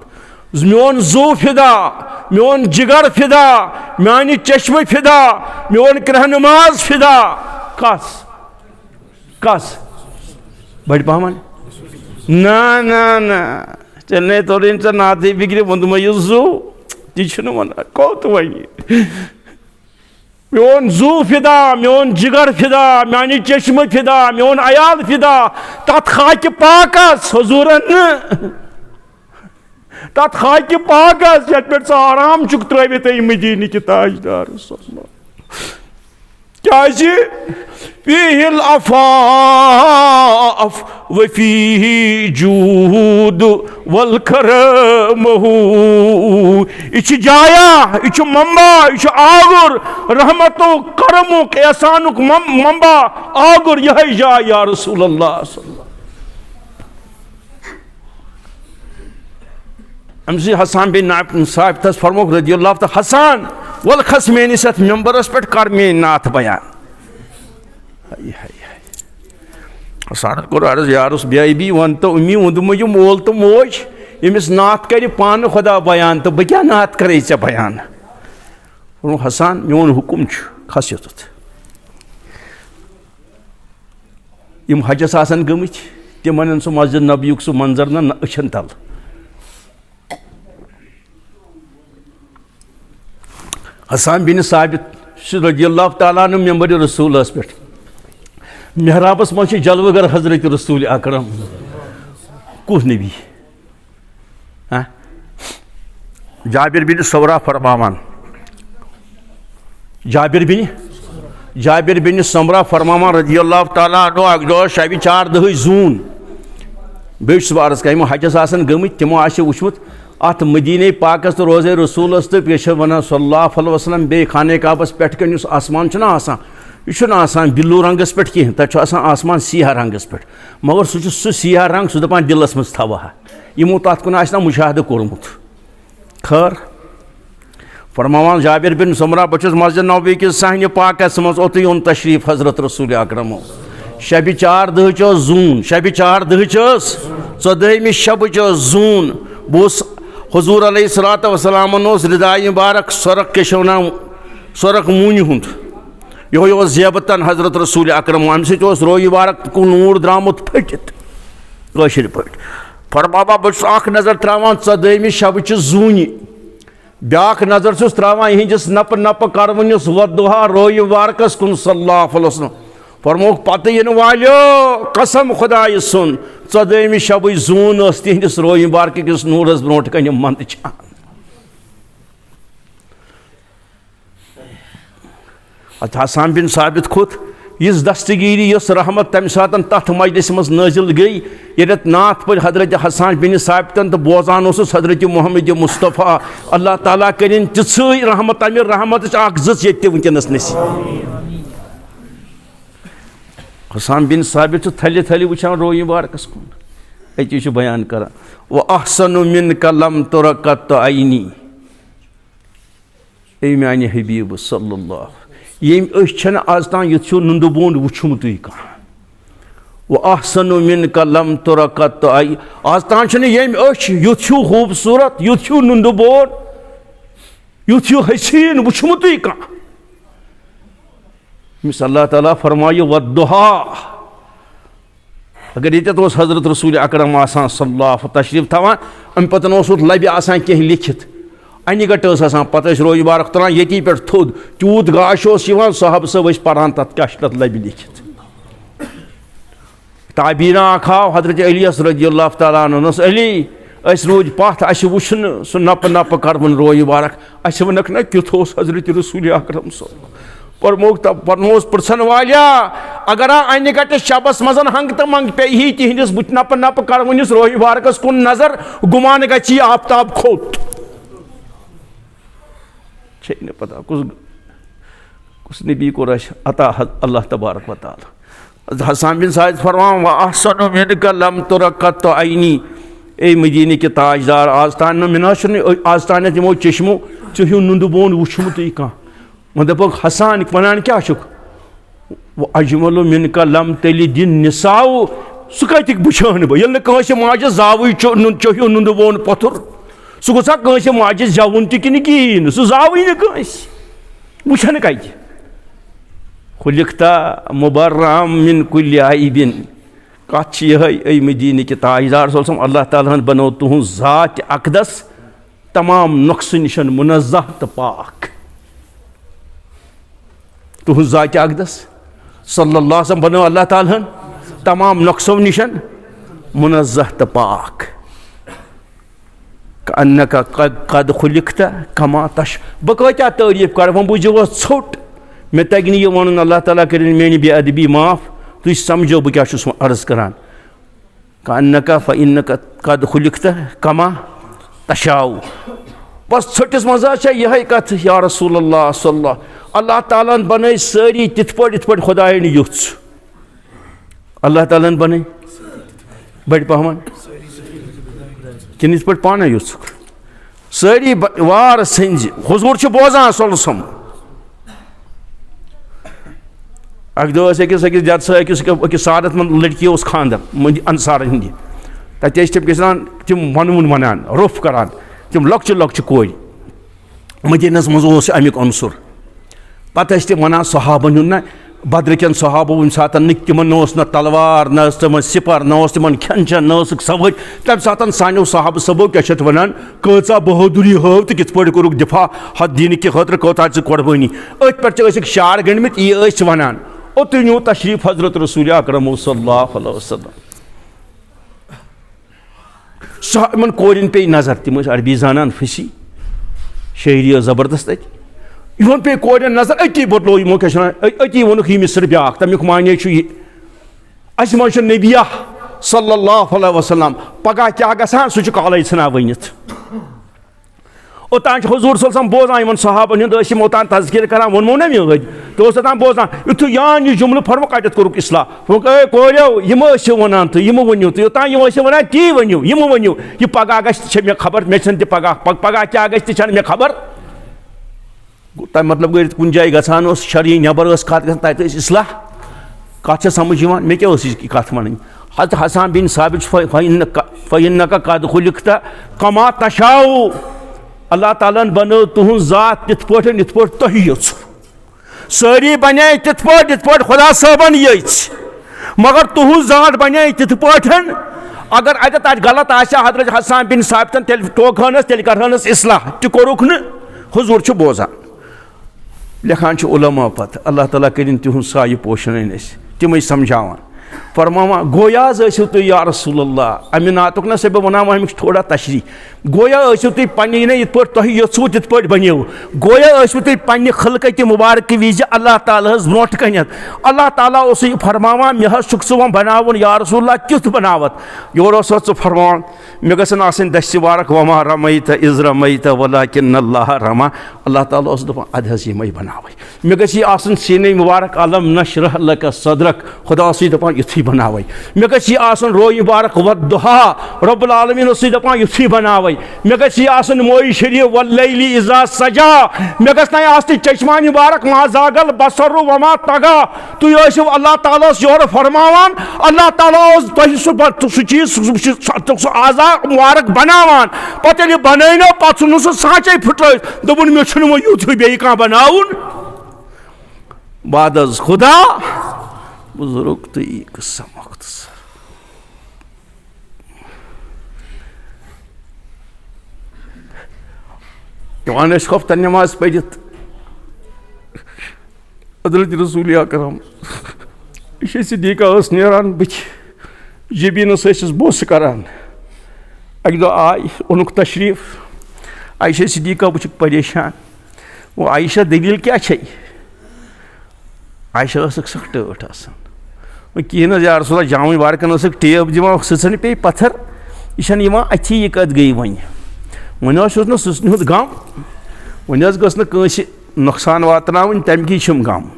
मोन जू फिदा मोन जिगर फिदा मानी चश्म फिदा मोन रहनुमाज फिदा कस कस बड़ पहमान ना ना ना चलने तो नात बिग्रे वो यह जू ती वन कौत वन मोन जू फिदा मोन जिगर फिदा मानी चश्म फिदा मोन अयाल फिदा तथ खाक पाकस हजूरन तथ खाक पाकस ये पे आराम चुक त्रित मदीन कि ताजदार क्या फीहिल अफ़ाफ़ वफ़ीही जूद वल करमहु यह जाया यह मंबा यह आगुर रहमतु करमुक एहसानुक मंबा आगुर यह जाय या रसूल अल्लाह अमसी हसान बिन साहिब तस फरमोक रज़ियल्लाहु ताला हसान वल खस मेनिस मेंबरस पे कर मे नात बयान हसान कोर अर्ज यारुस बेबी वन तो उम्मी वोदम यह मोल तो मोज यमिस नात कर पान खुदा बयान तो बह क्या नात कर ऐ बयान हसान मोन हुकुम खस योत यम हजस आसन गमित तिमन सह मस्जिद नबीयुक सह मंजर ना अछन तल हसान बिन साबित रज़ियल्लाहु ताला अन्हु मेंबर रसूल पे मेहराबस मज जलवगर हजरत रसूल अकरम कुस नबी जाबिर बिन सौरा फरमावान जाबिर बिन समरा फरमावान रज़ियल्लाहु ताला अन्हु अक दो शब 4 दह जून बेस अर्ज कर हजस आसन गमित तमो वुचमुत अत मदीने पाकस तो रोज़े रसूलस तो पे वन सल्लल्लाहु अलैहि वसल्लम बे खाने काबस पे आसमान यह बिल्लू रंगस पे कहें तक आसमान सियाह रंगस पे मगर सह सियाह रंग सह दपान दिलस मज थवा यमो तथ कुन मुशाहद कोर्मुत खैर फरमान जाबिर बिन समरा बस मस्जिद नबवी कि सहन पाकस मज ओत ओन तशरीफ हजरत रसूल अकरम शब 4 दह जून शब 4 दह 14 शब जून बस हुजूर अलैहिस्सलातु वस्सलाम रिदाई मुबारक सरक के सरक मून हुंद यो ज़ेबतन हजरत रसूल अकरम अम सो रोई मुबारक को नूर द्रामुत फटित कशर पे फरमावा बस नजर त्रावान 14 शब जून ब्याक नजर छुस त्रावान इहंदिस नप नप करवनिस वदुहा रोई मुबारकस कुन सल्लल्लाहु अलैहि वसल्लम फरमोक पत इन वालो कसम खुदाय सुन 14 शब जून तिहंदिस रोई मुबारक किस नूरस ब्रोट कन मंद छान अत हसान बिन साबित खुद इस दस्तगीरी यस रहमत तम सातन तथ मजलिस मज नाजिल गई ये नात पर हजरत हसान बिन साबितन तो बोजान हजरत मोहम्मद मुस्तफ़ा अल्लाह ताला करिन तिथ्य रहमत अमि रहमत ये वनस नसीब हसान बिन साबित थल थल वुचान रोई मुबारकस कुन अति बयान कर व अहसनु मिनका लम तुरकत आईनी ए माने हबीब सल्लल्लाहु यम आज तान यु नुंद बोंद वुचमुत व अहसनु मिनका लम तुरकत आई आज तान यम यु खूबसूरत यु नुंद बोंद यु हसीन वुचमुत मिस अल्लाह ताला फरमाय वद्दुहा अगर ये हजरत रसूल अकरम सल्लल्लाहु तशरीफ थवान अम पतन लबि कह लिखित अन गट पत रोई मुबारक तुरान ये पे थोद तूत गाश साहब सब पान तथ क्या तथ लबि लिखित ताबीना खाव हजरत अलियस रज़ियल्लाहु तआला अन्हु अली अस रूद पथ अस वुन सह नप नप करवन रोई मुबारक अस वनक न क्युथ हजरत रसूल अकरम परमोस पुरसन वालिया अगर अन गट शबस मजन हंग तो मंग पे ही तिहंदिस बुत नप नप करवनिस रोई मुबारकस कुन नजर गुमान गि आफ्ताब खोत न पता कुस नबी को अता अल्लाह तबारक व तआला हसान बिन साबित फरमान व अहसनु मिनका लम तुरकत आईनी ए मदीने के ताजदार आज तान मिनाशन आज तान यमो चश्मो चु नुंद बोन वुचमुत कह वो दपक हसान वन क्या वो अजमल मिनका लम तलि दिन निसाओ सह कत बुछान बह ये माजे जाव चो नुंद बोन पथुर सह गोसा माजे जवन तन कहें सह जाव वुछन कत खुलिकता मुबर्रम मिन कुल्लि आइबिन कत ये मदीने के ताजदार अल्लाह ताला बनो तुहु ज़ात अक़दस तमाम नुक्स निशन मुनज़्ज़ह तो पाक तुहु ज़ात अक़दस सल्लल्लाहु अलैहि वसल्लम बनो अल्लाह ताला तमाम नुक्सों निशन मुनज़्ज़ह तो पाक अन्नका कद खुलिकता कमा तश बह क्या तारीफ कर वो बुझो छोट मे तगि यह वन अल्लाह ताला कर मेरी बेअदबी माफ तुम समझो बह क्या अर्ज करान अन्नका फ़इन्नका कद खुलिकता कमा तशाऊ बस छोटिस मजा यह कथ या रसूलल्लाह सल्लल्लाहु अल्लाह ताला बन सारी तिथ पे खुदायन युथ अल्लाह ताला बन बड़ पहमान किन पे पान युथ सारी वार सज हुजूर बोजान सम अक दो अकिस जद अकिस सादत मंद लड़की खानदर अंसार हंद तत तम तम वनवन वनान रोफ करान तम लक्च लक्च कोर मदीनस मज अमुक अंसुर पत तम वन सहाबन ना बद्रकन सहाबो वम सात तिमन न तलवार न तम सिपर न तिमन खेन चेन न सवार तम सात सानो साहब सबो क्या वन कचा बहादुरी हव तो कित पे कोरुक दिफा हद दीन के खतर कौत कुर्बानी अथ पे शार गंडमित यह वनान ओत न्यू तशरीफ हजरत रसूल अकरम सल्लल्लाहु अलैहि वसल्लम इन कोरिन पे नजर तम अरबी जानान फसी शायरी जबरदस्त इन पे कोरिन नजर अति बदलो यमो क्या अति वोनुक मिसर ब्याक तमिक माने अस मज नबिया सल्लल्लाहु अलैहि वसल्लम पगह क्या गसान सह काले तना वनित ओतान हुजूर सल्लल्लाहु अलैहि बोजान इन सहाबन हंद ओतान तज़किर करान वोनमो ना मे तो ओतान बोजान युथ यान यह जुमल फर्म कत कोरुक इस्लाह कोरियो यम वनान तो यम वनु तो योतान यम वनान ती वनु यम वनु यह पगह गछ मे खबर मे छन पगह क्या गछ ती मे खबर तम मतलब गई कुन जाय गसान शरी नबर कत गत इस्लाह कत समझ मे क्या कत वन हज हसान बिन साबित फ़इन्नका कद खुलिक़्ता कमा तशाउ अल्लाह ताला बनो तुहन जात तिथ पे तुह यु सारी बने तिथ पे खुदा साहबन ये मगर तुहन जात बने तिथ पे अगर अत गलत आ हजरत हसान बिन साबितन तेल टोकहनस तेल करहनस इस्लाह तह कोरुक न हुजूर बोजान लिखान उलमा पत अल्लाह ताला करिन तिहुन साय पोशन तमें समझावान फरमावा गोया तुम या रसूलल्लाह अमि नातुक ना से बना अमिक थोड़ा तशरी गोया तुम पन्नी ना इत तुह यू तिथ पे बनो गोया तुम पन्ने खलकत मुबारक विज अल्लाह ताला ब्रोट कनत अल्लाह ताला फरमावा मे छुक वन बनावन या रसूलल्लाह तुथ बनावत योर फरमान मे गसन आसन दस्त वारक वमा रमैत इज़ रमैत वलाकिन अल्लाह रमा अल्लाह ताला दपान अद यमे बनावे मे गई आसन सीने मुबारक अलम नशरह लक सदरक खुदा दपान युथी बनावे मे गई आसन रोय मुबारक वद्दुहा रब्बुल आलमीन दपान युथी बनावे मे गई आसन मोई शरीफ वल्लैलि इज़ा सजा मे गई आसन चश्मा मुबारक मा जागल बसरु वमा तगा तुम अल्लाह ताला योर फरमावान अल्लाह ताला तुह चीज आजा मुबारक बनावान पे बनो पे साचे फुट दोपन मे वो यूथ बे कह बनाउन बाद खुदा बुजुर्ग तो कस्सा मख्तसर जवान खफ्ता नमाज पढ़ित हजरत रसूल अकरम यह सिद्दीक़ा नान बच जबीनस बोस करान अक दो आय ओनुक तशरीफ आयशा सिद्दीक़ा वुच परेशान वो आयशा दलील क्या आयशा सख टट कहें या रसूल जाम वारकन टेब दिवान सचन पे पत्थर यह अथी यह कत गई वन वन ना सचन हुद गम वन गस नुकसान वातन तमकी गम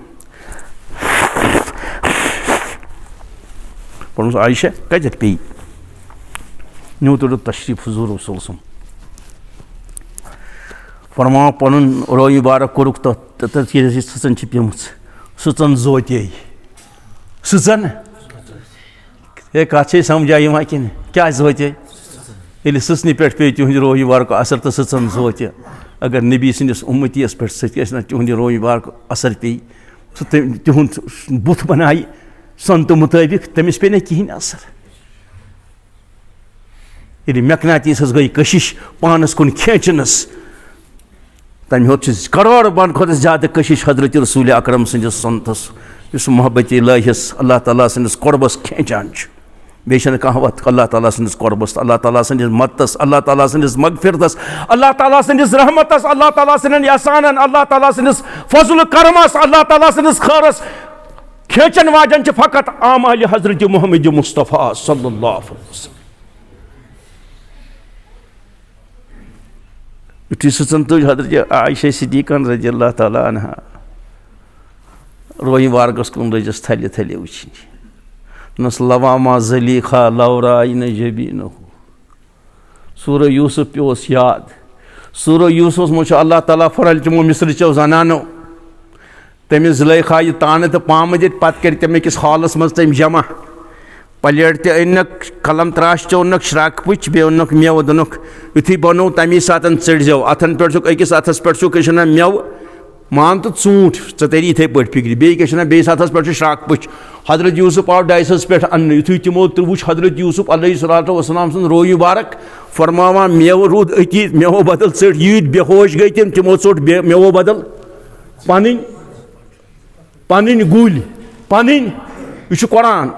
पढ़ आयशा कत पे न्यू तुर तशरीफ हुजूर सल्लल्लाहु फरमा पन रोय मुबारक कोरुक सचन पेम सचन जोते सचन ये कत समझा कि क्या जोते ये सचन पे पे तुंद रोय मुबारक असर तो सचन जोते अगर नबी सदिस उम्मतीस पे तुंद रोय मुबारक असर पे तुंद बुथ बनाई संत मुताबिक तमिस पे ना कहें असर ये मैकनातीस गई कशिश पानस कुन खेचनस तम होत करोड़ बन खुद ज्यादा कशिश हजरत रसूल अकरम सदिस संतस इस मोहब्बत इलाहिस अल्लाह ताला सदिस कुर्बस खेचान बेन कह वत अल्लाह ताला सदिस कुर्बस अल्लाह ताला सदिस मदतस अल्लाह ताला सदिस मगफिरतस अल्लाह ताला सदिस रहमतस अल्लाह ताला सदिन एहसानन अल्लाह ताला सदिस फजल करमस अल्लाह ताला सदिस खैरस खेचन वाजन फकत आमाल हजरत मोहम्मद मुस्तफ़ा सल्लल्लाहु अलैहि वसल्लम युथी सचन तुज हजरत आयशा सिद्दीक़ा रज़ियल्लाहु ताला अन्हा रोय मुबारकस कुन लजस थले थले वुचन नस लवामा ज़लीखा लौराइन जबीनहु सूरह यूसुफ पे याद सूरह यूसुफ मो अल्लाह ताला फरल तमो मिस्र चो जनानो तमिस ज़ुलैखा यह तान तो पाम दित पे कर तम अकिस हॉलस मज तम जमा प्लेट तनक कलम त्राश ओनक श्राक पुच बे ओनक मेव दोनक युथी बनो तमी सात चढ़ो अथन पे अकिस अथस पे मेव मान तो ूट तरी इथे पे फिक्र बे क्या बेस अथस पे श्राक पुच हजरत यूसुफ आव डाइसस पे अन्न युथी तमो वुच हजरत यूसुफ अलैहिस्सलातु वस्सलाम सुन रोय मुबारक फरमावा मेव रूद अति मेवो बदल चढ़ यूत बेहोश गई तमो चोट मेवो बदल पन पन गुल पन यह कुरान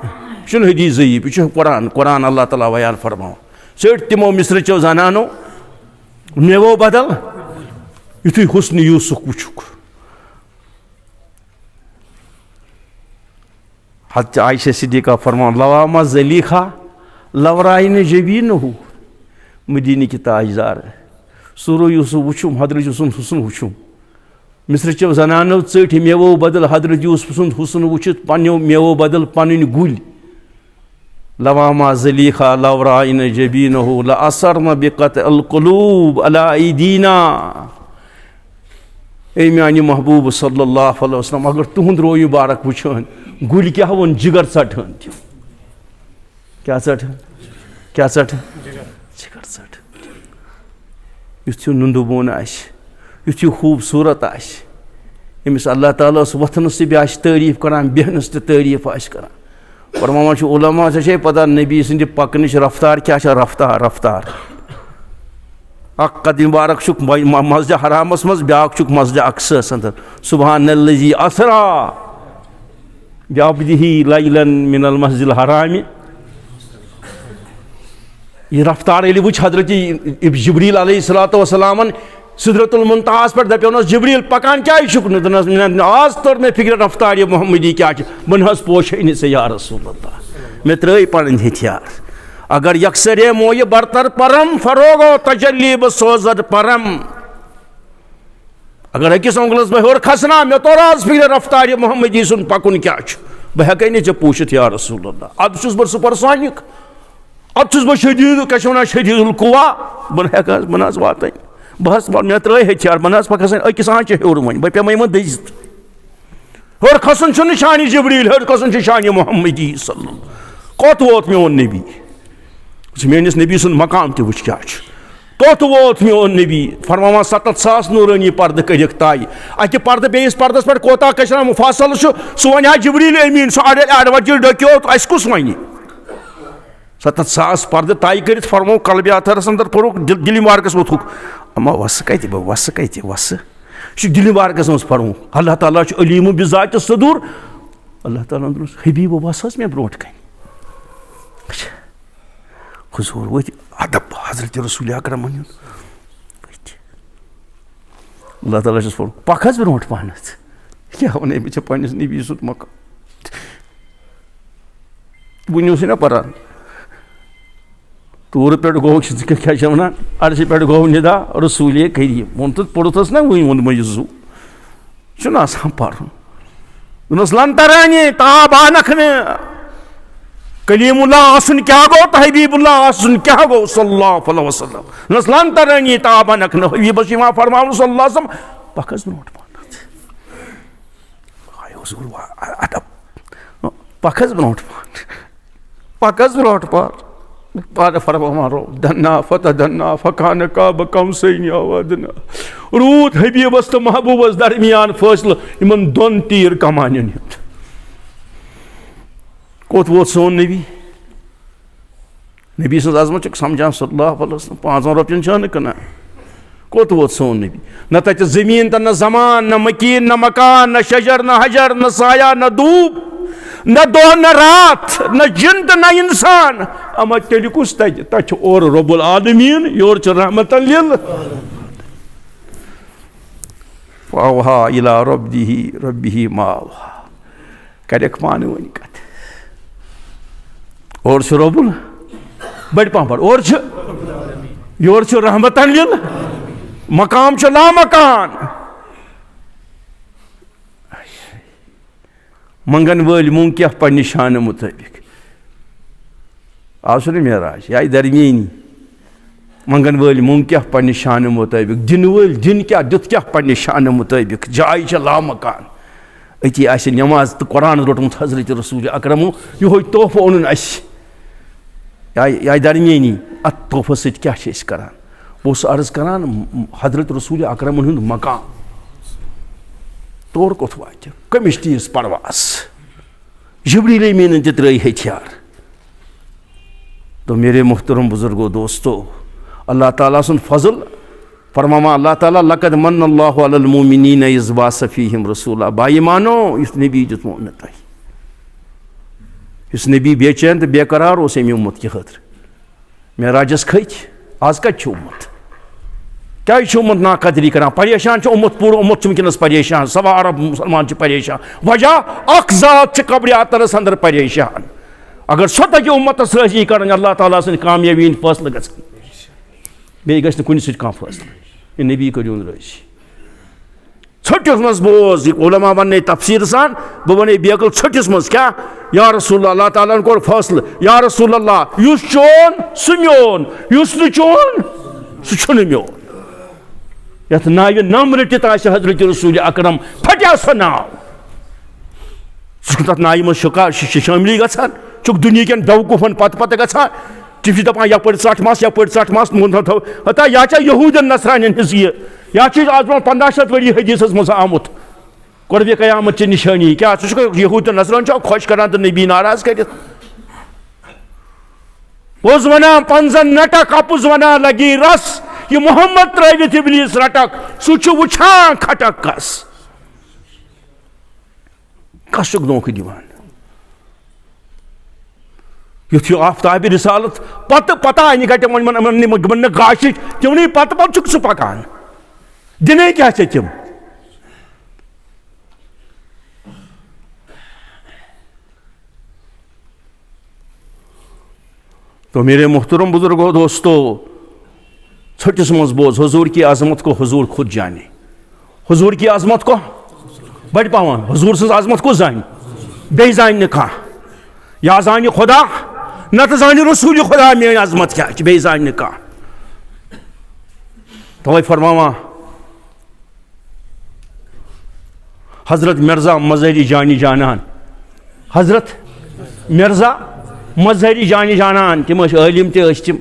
यह हदीस ज़ईफ यह कुरान कुरान अल्लाह ताला बयान फरमाओ चढ़ तमो मिस्र चो जनानो मेवो बदल युथी हुस्न यूसुफ वुचुक हज आयशा सिद्दीक़ा फरमान लवामा ज़लीखा लवराइन जबीनहु मदीने की ताजदार सूरो यूसुफ वुचुम हजरत यूसुफ हुसन वुचुम मिस्र जनानो चट मेवो बदल हजरत यूसुफ सुंद हुसन वुचित पन्यो मेवो बदल पन्न गुल लवामा ज़लीखा लवराइन जबीनहु लअसरना बिक़त्ल क़ुलूब अला ऐदीना। ए म्यानि महबूब सल्लल्लाहु अलैहि वसल्लम अगर तुहंद रो मुबारक वुचान गुल क्या वन जिगर षटान क्या षटान क्या षटान जिगर षटान। युथ नुंदुबोन युथ खूबसूरत अमिस अल्लाह ताला वथनस तह तारीफ करान बेहनस तारीफ करान। फरमावान उलमा ऐसे पता नबी सद पकन रफ्तार क्या रफ्तार रफ्तार कद मुबारक मस्जिद हरामस मज ब्या मस्जिद अक्सस अंदर सुबहानल्लज़ी असरा बिअब्दिही लैलन मिनल मस्जिदिल हराम। यह रफ्तार ये वुच हजरत जिब्रील अलैहिस्सलातु वस्सलामन सिदरतुल मुंतहा पे दपस जिब्रील पकान क्या आज तर मे फिक्र रफ्तार ये मोहम्मदी क्या बन पोशे से या रसूलल्लाह मे त्रय पन हथियार अगर यकसर मोय बरतर परम फरोगो तजल्ली बसोजर परम अगर अकिस उंगलस बह और खसना मे तोर आज फिक्र रफ्तार ये मोहम्मदी सुन पकुन क्या बह हेक चे पूछित या रसूलल्लाह अब छुस बह सुपरसोनिक अब छुस बह शदीद क्या वन शदीदुल कुवा बन हेक बन वात बस मे त्रय हथियार बन पकन अकिस आंचे हेर वन बह पे मे दजित हेर खसन शान जिब्रील हेर खसन शान मोहम्मदी सल्लल्लाहु कोत वोत मोन नबी मेनिस नबी सुन मकाम तह वुच क्या तोत वोत मोन नबी फरमावान 70,000 नूरानी पर्द कर ताय अकि पर्द बेस पर्दस पे कोता कशरा मुफासल सह वन जिब्रील अमीन सह अड़ वजह डक्यो अस कुस वन 70,000 पर्द ताय कर फरमो कल्बे अथरस अंदर पढ़ुक दिल मुबारकस वोथुक अमा वस कत वस कत वस दिल मुबारकस मज पढ़ू अल्लाह ताला अलीम बिज़ात सदूर अल्लाह ताला हबीब वस मे ब्रोट कन हुजूर वो अदब हजरत रसूल अकरम अल्लाह ताला पढ़ पख ब्रोट पहन क्या वन मे पन्निस नबी सुत मकाम बुनिस ना परान तूर पे गो क्या वन अर्श पे गो निदा रसूल करीम वो तो पढ़ुस ना वही वो मजू चुना पढ़ दोनस लन तरानी ताब आनख ने कलीमुल्लाह आसन क्या गो तो हबीबुल्लाह आसन क्या गो सल्लल्लाहु अलैहि वसल्लम नस लन तरानी ताब आनख ने हबीब शिमा फरमाव सल्लल्लाहु अलैहि वसल्लम पकस ब्रोट पान हाय हुजूर अदब पकस ब्रोट पान पकस ब्रोट पान पार फरमारो धन्ना फत धन्ना फकान काब कौसैन अवदना रूद हबीबस तो महबूबस दरमियान फैसल इन दोन तीर कमान कोत वोत सोन नबी नबी सज अजमत समझान सल्लल्लाहु अलैहि वसल्लम 5 रुपयन कना कोत वोत सोन नबी न तत जमीन त न जमान न मकीन न मकान न शजर न हजर न साया न धूप न दो न रात न जिंद न इंसान अमा तेल कुस तथ और रब्बुल आलमीन योर रहमतन लिल फावहा इला रब्बिही मावहा करक पान वन कत और रब्बुल बड़ पा पर और योर रहमतन लिल मकाम ला मकान मंगन वल मूंग क्या पन्ने शान मुताबिक आव मेराज या दरमियानी मंगन वल मूंग क्या पन्ने शान मुताबिक दिन वल दिन क्या दुत क्या पन्ने शान मुताबिक जाय ला मकान अति आस नमाज तो कुरान रोटमुत हजरत रसूल अकरम यो तोहफ ओन या दरमियानी अत तोहफ सत क्या करान बस अर्ज करान हजरत रसूल अकरम हुंद मकाम तोर कोत वात कमिश तीस परवास जिब्रील अमीन ते त्रय हथियार। तो मेरे मुहतरम बुजुर्गो दोस्तों अल्लाह ताला सुन फजल फरमामा अल्लाह ताला लक़द मन्नल्लाहु अलल मुमिनीन इज़ बाअस फ़ीहिम रसूला बाईमानो इस नबी दितमो न तोह इस नबी बेचैन तो बेकरार उस अमे उम्मत के खतर मेराजस खच आज कत उम्मत क्या उम्मत नाकदरी करान परेशान उम्मत पूरा उम्मत वनस परेशान सवा अरब मुसलमान परेशान वजह अख जात कब्र अतरस अंदर परेशान अगर सो तक उम्मतस राजी कर अल्लाह ताला सद कामयाबी फैसल गि कुन फैसल ये नबी करियोन राजी छटिस मज बोज उलमा वन तफसीर सान बह वन बेकल छटिस मज क्या या रसूल अल्लाह ताला कोर फैसल या रसूल अल्लाह युस चोन सह मोन युस न चोन सह मोन यथ नाव नम रटित हजरत रसूल अकरम फटिया सह नाव तथ नाव मज शामिल गसान चुक दुनिया कन बेवकूफन पत पत गसान तुम दपान यप ट मस हता या यहूदन नसरान हज या आज ब्रो 1500 वरी हदीस मज आमुत कुर्ब कयामत ची निशानी क्या यहूद नसरान खुश करान तो नबी नाराज कर वन 5 नटक अपुज वन लगी रस ये मोहम्मद त्रवित इबलीस रटक सह वुछान खटक कस धोख दिवान युथ आफ्ताब रिसालत पत पता गट वन गाश तिमन पत पत सह पकान दिन क्या तिम तो मेरे मुहतरम बुजुर्गो दोस्तों छटिस मज बोज हुजूर की आजमत को हुजूर खुद जाने हुजूर की आजमत को बड़ पावन हुजूर सज आजमत को जान बे जान कह या जान खुदा न तो जान रसूल खुदा मेरी आजमत क्या बे जान कह तवे फरमावा हजरत मिर्जा मजहरी जानी जानान हजरत मिर्जा मजहरी जानी जानान तिम आलिम तिम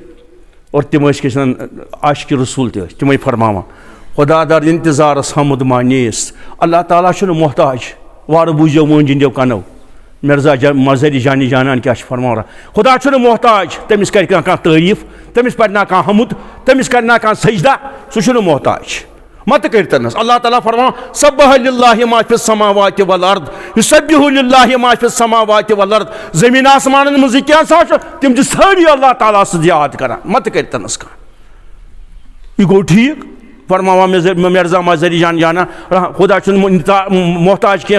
और तिम आशिक रसूल तिम फरमावा खुदा दर इंतजार हमद मानीस अल्लाह ताला मोहताज वार बूझो मोन जिंदो कनो मिर्जा मजहरी जानी जानान क्या फरमा खुदा मोहताज तमिस कर तारीफ तमिस पढ़ना कह हमद तमिस करना कह सजदा सह मोहताज मत करतनस अल्लाह ताला फरमा सब्बह लिल्लाहि मा फिस समावाति वल अर्द युसब्बिहु लिल्लाहि मा फिस समावाति वल अर्द जमीन आसमान मज क्या तिम सारी अल्लाह ताला से याद करान मत करतनस का यह गो ठीक फरमावा मिर्जा मजहरी जान जाना खुदा मोहताज कह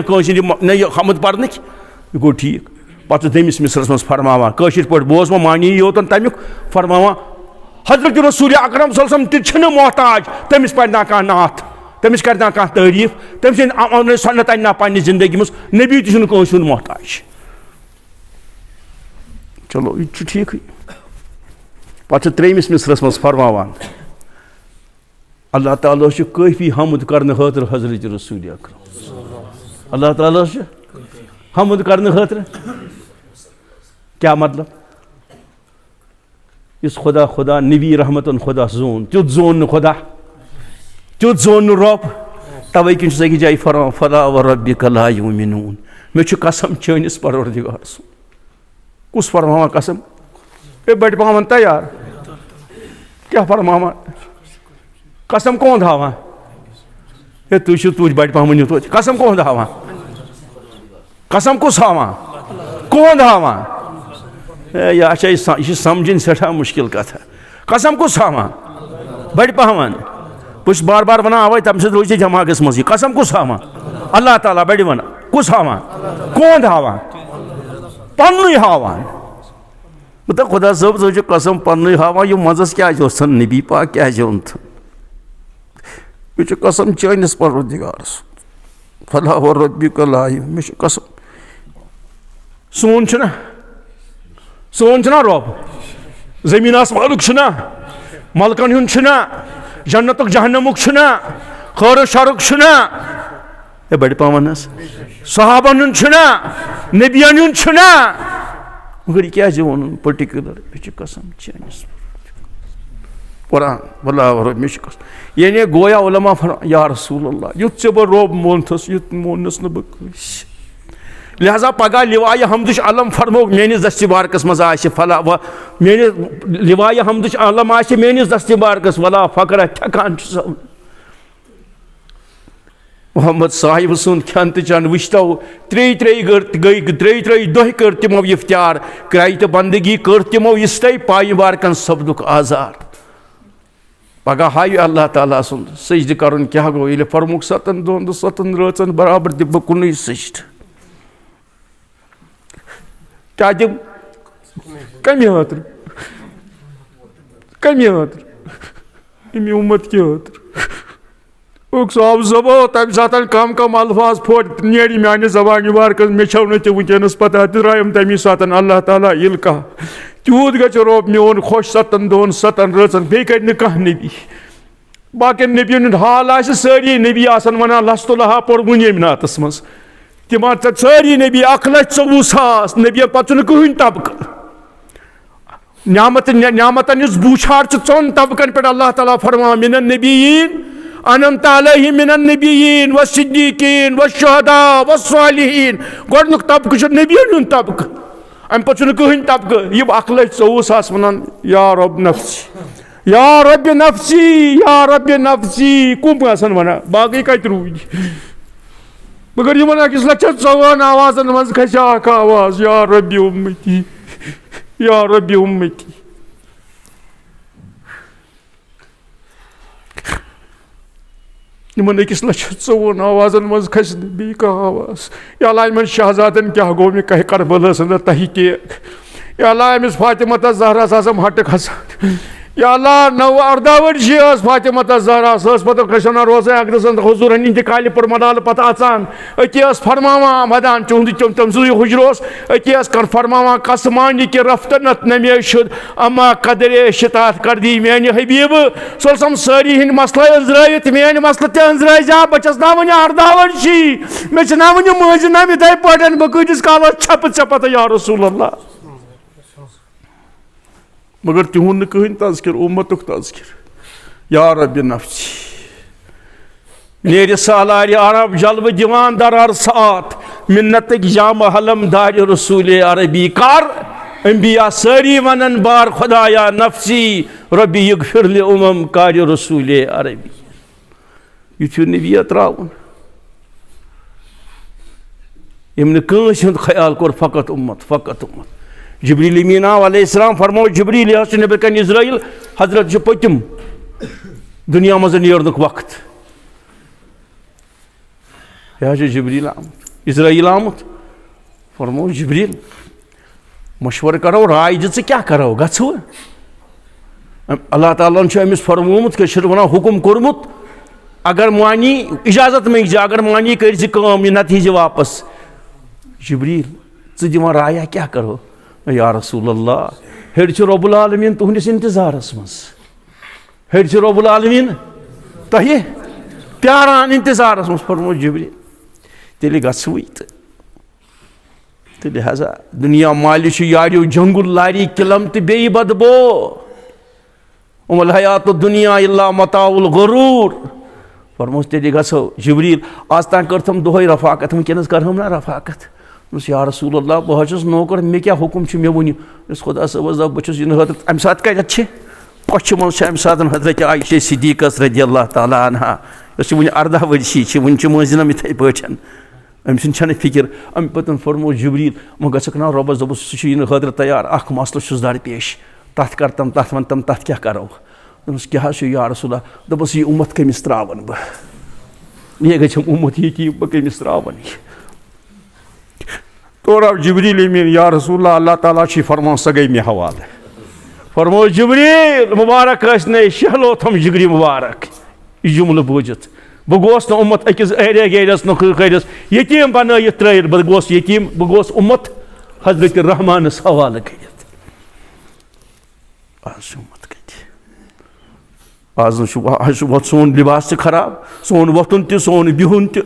हमद पढ़न यह गो ठीक पत दमिस मिसरस मज फरमावा कशिर पे बोज वो मानी योतन तमिक फरमावा हजरत रसूल अकरम सल्लल्लाहु अलैहि वसल्लम मोहताज तमिस पढ़ना कह नात तमिस करना कह तारीफ तम सन्नत अन्ना पन्ने जिंदगी मज नबी तह मोहताज चलो यह ठीक पे त्रेमिस मिसरस मज फरमावान अल्लाह ताला काफी हमद करने खातर हजरत रसूल अकरम अल्लाह ताला हमद करने खातर क्या मतलब इस खुदा खुदा नबी रहमतन खुदा जोन तुत जोन खुदा तुत जोन रब तवे किन सकी जाय फला व रब्बिक ला युमिनून मे छु कसम चनिस परवरदिगार कुस फरमावा कसम ए बड़ पावन तैयार क्या फरमावा कसम कौन धावा ए तु छु तुझ बड़ पावन तो कसम कौन धावा कसम कुस हावा कौन धावा यह समझन सठा मुश्किल कथा कसम कुस हावा बड़ पहवन बस बार बार वन अवे तम रोज जमागस मज कसम कुस हावा अल्लाह ताला बड़ वन कुस हावा कौन हावा पन्न हावान मतलब खुदा सब जो कसम पन्न हावा यह मजस क्या नबी पाक क्या यह कसम चनिस परवरदिगारस फला व रब्बिक ला मे कसम सोन रब जमीन आसमानुक मलकन हुन जन्नतुक जहन्नमुक खैर शरुक ए बड़ पावन सहाबन हुन नबियन हुन मगर क्या वन पर्टिकुलर मे कसम चनिस कुरान वल्लाह व मे कसम यानी गोया उलमा या रसूल अल्लाह युत से बह रब मोनथस युत मोनस न बस लिहाजा पगह लिवाय हमदुश अलम फरमो मेनिस दस्तबारकस मज आशि फला व मेनि लिवाय हमदुश अलम आशि मेनिस दस्तबारकस वला फकर ठकान मोहम्मद साहिब सुन खन तो चन वुचतो त्रे दह कर तिमो इफ्तार क्राय तो बंदगी कर तिमो इस्ते पाय बारकन सब्दुक आजार पगह हाय अल्लाह ताला सुन सजद कर क्या गो ये फरमुक 7 दोन 7 रचन बराबर दिब कुन सजद क्या दिम कमी हाथ अमी उम्मत के हाथ साहब जबो तम सात कम कम अल्फाज फोट नेरी माने जबान वार मे छो न वनस पता द्रायम तमी सात अल्लाह ताला इल कह तूत ग रोब मोन खुश 7 दोन 7 रचन बे कर कह नबी बाकी नबियन हाल सारी नबी वन लस्तुल्लाह पोर वन नातस मज तम सारी नबी 1,24,000 नबी पे कहन तबक न्यामतन बूछार 4 तबकन पे अल्लाह ताला फरमा मिनन नबीयीन अनमत अलैहिम मिनन नबीयीन व सिद्दीकीन व शुहदा व सालिहीन गोडनुक तबक नबियन तबक अम पे कहन तबक यम 1,24,000 वन या रब नफ्सी या रब नफ्सी या रब नफ्सी कुम आसन वना बाकी कत रूद मगर इन 1,04,000 आवाजन मज खस आवाज या रब उम्मती या रब उम्मती इन 1,04,000 आवाजन मज खस बी आवाज या अल्लाह शहजादन क्या गो मे कह करबला तहकीक या अल्लाह अमिस फातिमा ज़हरा हट खसान या अल्लाह 9-18 वर्षी फातिमा ज़हरा पे कशन रोजान अकदस हुजूर इंतकाल पर मनाल पे अचान अति फरमावा मदान चुंद तम हुजर अति फरमावा कसमानी कि रफ्तनत नमे शुद अमा कदरे शितात कर दी मेन हबीब सोसम सारी हिंद मसला अंजरायत मेन मसल ते अंजराय जा बचस ना वन 18 वर्षी मे ना वन मज ना इथे पन बह कतिस काल छप छपत या रसूल अल्लाह मगर तिहुन कहन तज़किर उम्मतुक तज़किर या रब नफ्सी नेर सालार अरब जलव दिवान दरार सात मिन्नत जाम हलम दार रसूल अरबी कर अम्बिया सारी वनन बार खुदाया नफ्सी रबी यगफिर उमम कार रसूल अरबी यु नबी त्रावन यम कंस हुंद ख्याल कोर फकत उम्मत जिब्रील अमीन आव अलैहिस्सलाम फरमो जिब्रील नबी कन इज़राइल हजरत पतिम दुनिया मज नेरनुक वक्त यह जिब्रील आमुत इज़राइल आमुत फरमो जिब्रील मशवर करो राय दि क्या करो गो अल्लाह ताला अमिस फरमोमुत वन हुकुम कोरमुत अगर मानी इजाजत मंग अगर मानी कर नत वापस जिब्रील दिवा राया क्या करो या रसूल अल्लाह हेड रब्बुल आलमीन तुहंदिस इंतजारस मज हेड रब्बुल आलमीन तह प्यारान इंतजारस मज फरमो जिब्रील तेल गई तो लिहाजा दुनिया मालि यारियो जंगुल लारी किलम तो बे बदबो उमल हयात दुनिया इल्ला मताउल गुरूर फरमोस तेल गो जिब्रील आज तान कर तुम दोहे रफाकत वनस कर हम ना रफाकत या रसूल अल्लाह बह नौकर मे क्या हुकुम मे वो खुदा सबस बहुत हजरत अम सात कत कछ मज अम सात हजरत आयशा सिद्दीक़स रज़ी अल्लाह ताला अन्हा वन 18 वर्षी वन मजिनम इथे पन अम सह फिक्र अम पे फरमो जिब्रील वो गक ना रबस दोपस सह खतर तैयार अख मसल दरपेश तथ कर तम तथ वन तम तथ क्या करो दोपस क्या या रसूल दोपस यह उम्मत कमिस त्रावन बह यह गम उम्मत ये बह कमिस त्रावन तोर आव जिब्रील अमीन या रसूल अल्लाह ताला फरमान सह गई मे हवाल फरमो जिब्रील मुबारक ने शहलो थम जिगरी मुबारक यह जुमल बोजित बह गोस न उम्मत अकिस एरिया गेरियस नस यतीम बन त्र बह गोस यतीम बह गोस उम्मत हजरत रहमानस हवाल कर आज सोन लिबास खराब सोन वोथुन त सोन बिहुन त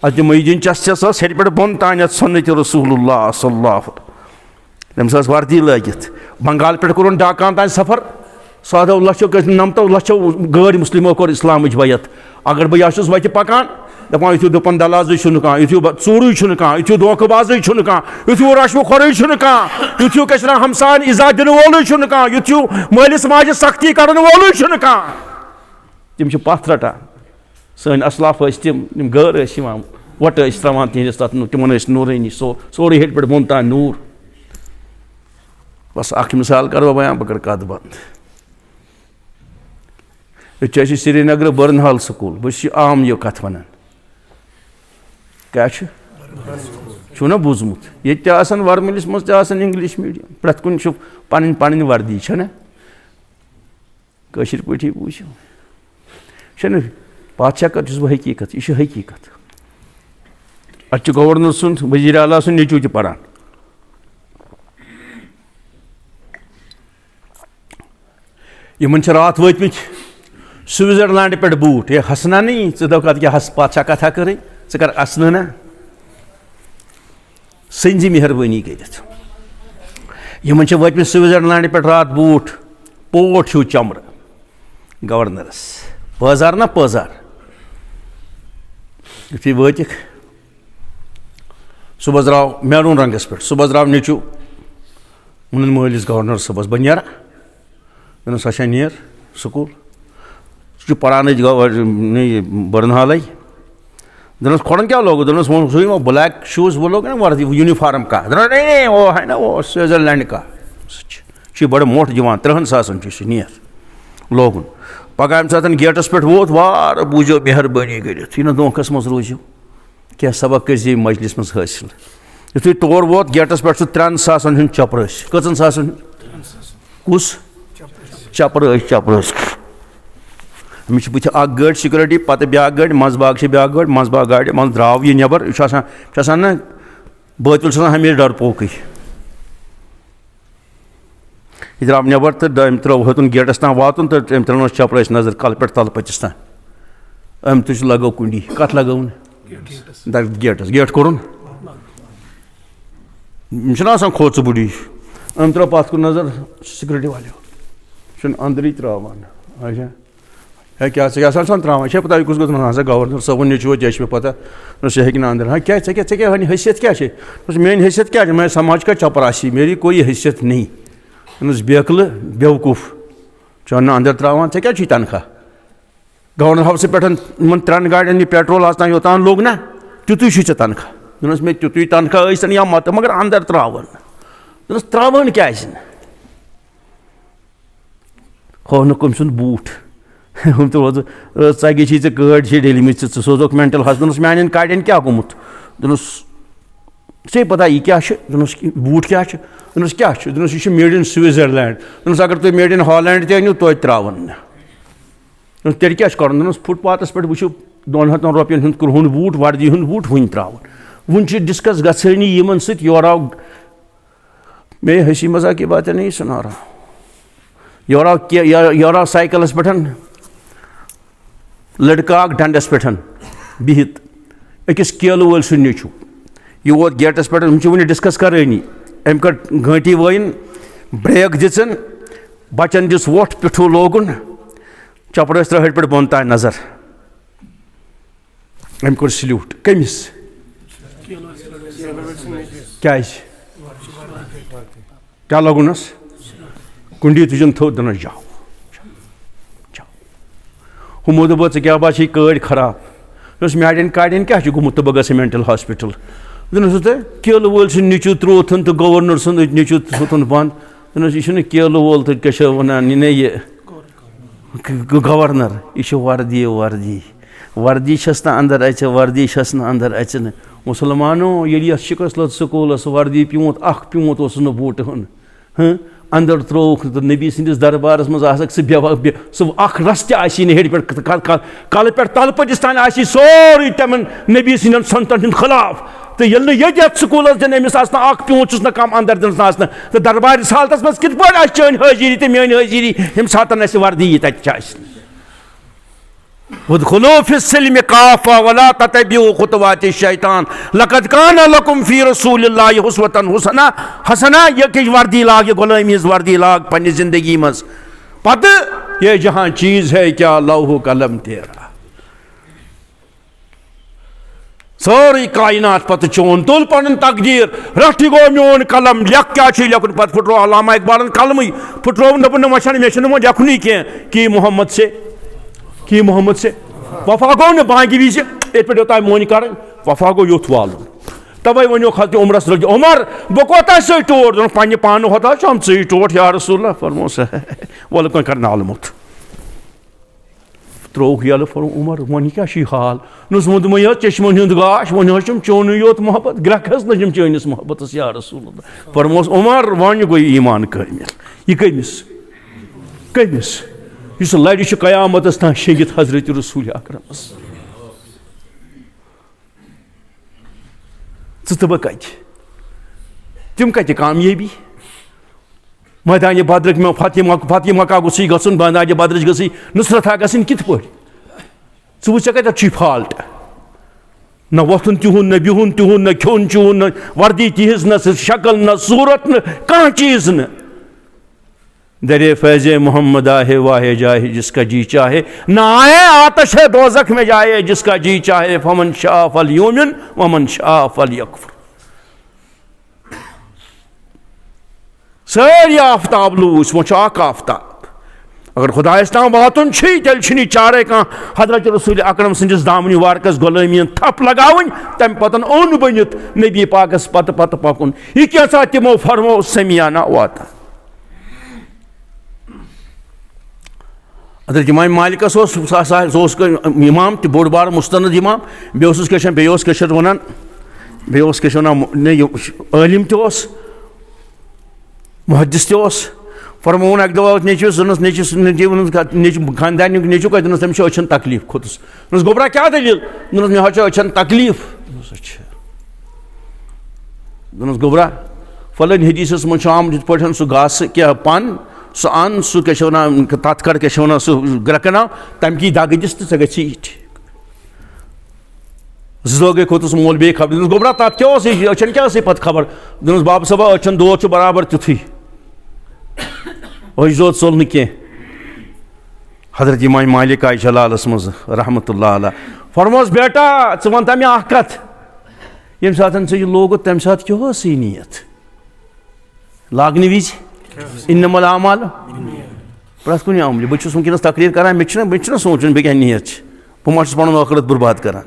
अज मईदीन चस हेर पे बोन तान सन्नत रसूलुल्लाह सल्लल्लाहु तमस वर्दी लगित बंगाल पे कोर डाकान तान सफर 100 लक्षों गैर मुस्लिमों कोर इस्लाम बैत अगर बह यह वत पकान दपान यू दुपन दलाज कह यू चूर कह यू धोखबाज कह यू रशव खोर यू क्या हमसान इजा दिन वोल कह यू मालिस माजे सख्ती कर वोल कह तम पथ रटान सन असलाफ तम गर वट त्रावान तिहस तिमन नूरनी सोरे हेट पे बोन तान नूर बस अख मिसाल करो बयान बह कर कत बंद ये श्रीनगर बर्नहाल स्कूल बह आम यह कथ वन क्या ना बूझमुत ये वर्मिलिस मज इंग्लिश मीडियम प्रत कुन पन वर्दी ना कशर पे बूझो छे बादशाह कत हकीकत यह हकीकत अत गवर्नर सुन वजीर आला सुन नीचू पढ़ान इन रात वतम स्विट्जरलैंड पे बूट ये हसना नहीं दप क्या हस बादशाह कथा कर कर असना ना संजी मेहरबानी कर वतम स्विट्जरलैंड पे रात बूट पोट हूँ चमर गवर्नरस बाजार ना बाजार यु वत सुबह द्राव मैरून रंगस पे सुबह द्राव नीचू उन मलिस गवर्नर सबस बह नेरा दोनस अच्छा नेर स्कूल सह पढ़ान बर्नहाल दोनस खोड़न क्या लोग दोनस वो ब्लैक शूज वो लोग ना वर्दी यूनिफॉर्म का नहीं वो है ना वो स्विट्जरलैंड का बड़ मोट दिवान 3 सासन नेर लोगन पगह अम सात गेटस पे वोत वार बूझो मेहरबानी कर धोखस मज रूजो क्या सबक कर मजलिस मज हासिल यु तौर वोत गेटस पे 3 सासन हूं चपरस कचन सासन कुस चपरस अमिस बुथ गाड़ी सिक्योरिटी पत ब्या गाड़ी मजबाग ब्या गाड़ी मजबाग गाड़ी मज द्राव यह नबर यह ना बातिल हमेशा डरपोक यह द्राव नबर तो अम त्रो हेतुन गेटस तान वातुन तो अम त्रो चपरस नजर कल पे तल पतिस तान अम तुझ लगो कुंडी कत लगो गेटस गेट कोर खोच बुड़ी अम त्रो पत कुन नजर सिक्योरिटी वाले अंदर त्रावान अच्छा है क्या त्रावान पता कुछ गो गवर्नर सबन नीचो मे पता हे अंदर हाँ क्या क्या हैसियत क्या मेरी हैसियत क्या मैं समाज का चपरासी मेरी कोई हैसियत नहीं बेकल बेवकूफ चौन अंदर त्रावान क्या तनख्वाह गवर्नर हाउस पे इन 3 गाड़ियन पेट्रोल आज योतान लोग ना तुतु तनख्वाह दोनस मे तुतु तनख्वाह या मत मगर अंदर त्रावान दोनस त्रावान क्या हो कम सुन बूट हम तो गे गाड़ी डेली में सोजोक मेंटल हॉस्पिटल मान गाड़ियन क्या गोमुत दोनस चे पता यह क्या दोनस बूट क्या दोनस क्या दोनस यह मेड इन स्विट्जरलैंड दोनस अगर तुम मेड इन हॉलैंड तु तो त्रावन तेल क्या कर फुटपाथस पे वो 200 रुपयन हूं कुरहुन बूट वर्दी हूं बूट वन त्रावन वन डिस्कस गनी यमन सत योर आव मैं हंसी मजाक की बातें नहीं सुना रहा योर आव साइकिलस पे लड़का डंडस पे बिहित अकिस केल वोल सुन नीचू यह वोत गेटस पे वन डिस्कस करानी अम कर घंटी वाइन ब्रेक दिन बचन दिस वोट पिठू लोगुन चपड़स त्रहट पे बोन तान नजर अम कोर सल्यूट कमिस क्या लगुनस कुंडी तुझन थो दोनस जाओ हमो दोप क्या बात कड़ खराब मैडन काड़न क्या गुमुत तो बह मेंटल हॉस्पिटल दोनस केल वोल नीचू त्रोथन तो गवर्नर सुन नीचू थोथन बंद दोनस यह केल वोल तो क्या वन यह गवर्नर यह वर्दी वर्दी वर्दी ना अंदर अच वर्दी ना अंदर अच मुसलमानो ये शिकस लद स्कूलस वर्दी प्यूत प्यूत बूट हन अंदर त्रोक तो नबी सदिस दरबारस मज सह रस ती हेड़ पे कल पे तल पटिस तान सोरी तमन नबी सदन संतन खिलाफ तो ये स्कूल दिन अमिस प्यूत ना कम अंदर दिन तो दरबार हालत मज कित पे चन हाजिरी तो मेन हाजिरी यम सात वर्दी तक उदखुलू फिस्सिल्म काफा वला ततबिउ खुतवात शैतान लक़द काना लकुम फी रसूलिल्लाहि उस्वतुन हसना ये वर्दी लाग ये गुलामी वर्दी लाग पन्नी जिंदगी मज पत ये जहां चीज है क्या लौह कलम तेरा सारी कायनात पत चोन तुल पन तकदीर रट गो मोन कलम लेख क्या लेखन पत फुटरो अल्लामा इकबालन कलम फुटरो दपन मछन मे लेखन कि मोहम्मद से वफा गो न बाकी विज ये पे योत मोन कर वफा गो योथ वाल तवे वो खत उमरस लग उमर बह कोता सही टोट दोन पे पान होता हम सी टोट या रसूल फरमोस वल कर नालमुत त्रोक यल फर उमर वन क्या हाल नस वो चश्मन हूं गाश वन चोन योत मोहब्बत ग्रखस नम चनिस मोहब्बत या रसूल फरमोस उमर वन गो ईमान कामिल यह कमिस इस लड़ि क़यामत तान शेगित हजरत रसूल अकरम ज़ कत तिम कत कामयाबी मैदान बद्र में फतेह मक्का गुसी गन मैदान बद्र गई नुसरत गन कित पे वे कत फॉल्ट न वोथुन तिहुन न बिहुन तिहुन न खोन चुन न वर्दी तिज न शक्ल न सूरत न कह चीज न दरे फैज़ मोहम्मद आहे वाहे जाए जिसका जी चाहे न आए आतश है दोज़ख में जाए जिसका जी चाहे फमन शाह फल युमिन वमन शाह फल यकफुर सारी आफ्ताब लूस वो आफ्ताब अगर खुदायस ताम वातुन तेल चारे कह हजरत रसूल अकरम सदिस दामन वारकस गुलामी थप लगावन तम पतन ओन बनित नबी पाकस पत पत पकुन यह क्या तिमो फरमो समियाना वाता हजरत इमाम मालिकस इमाम तो बोड़ बार मुस्तनद इमाम बेस वन आलिम तोस मुहद्दिस तोस फरमोन अक दवा नेचुस खानदान नेचु कत तमिस अचन तकलीफ खोतस गोबरा क्या दलील मे अचन तकलीफ गोबरा फलन हदीस मज आमत पे सह घास क्या पन सह अन सह क्या तथ कर क्या सह ग्रकना तम की दग दिस तो गे जो गई खोतस मोल बे खबर गोबरा तथ क्या अचन क्या पे खबर दोस बाब सबा अचन दोद बराबर तुथु जोत सोल कह हजरत इमाम मालिक आय जलालस मज रहमतुल्लाह अलैह फरमोस बेटा च वन मे कत ये सात यह लोगुत तम सात क्या नीयत लागन विज इन्नमल आमाल प्रथ कुन अमल बहुत वनस तकरीर करान मे सोचन बे क्या नीयत बह मा पुन आखिरत बर्बाद करान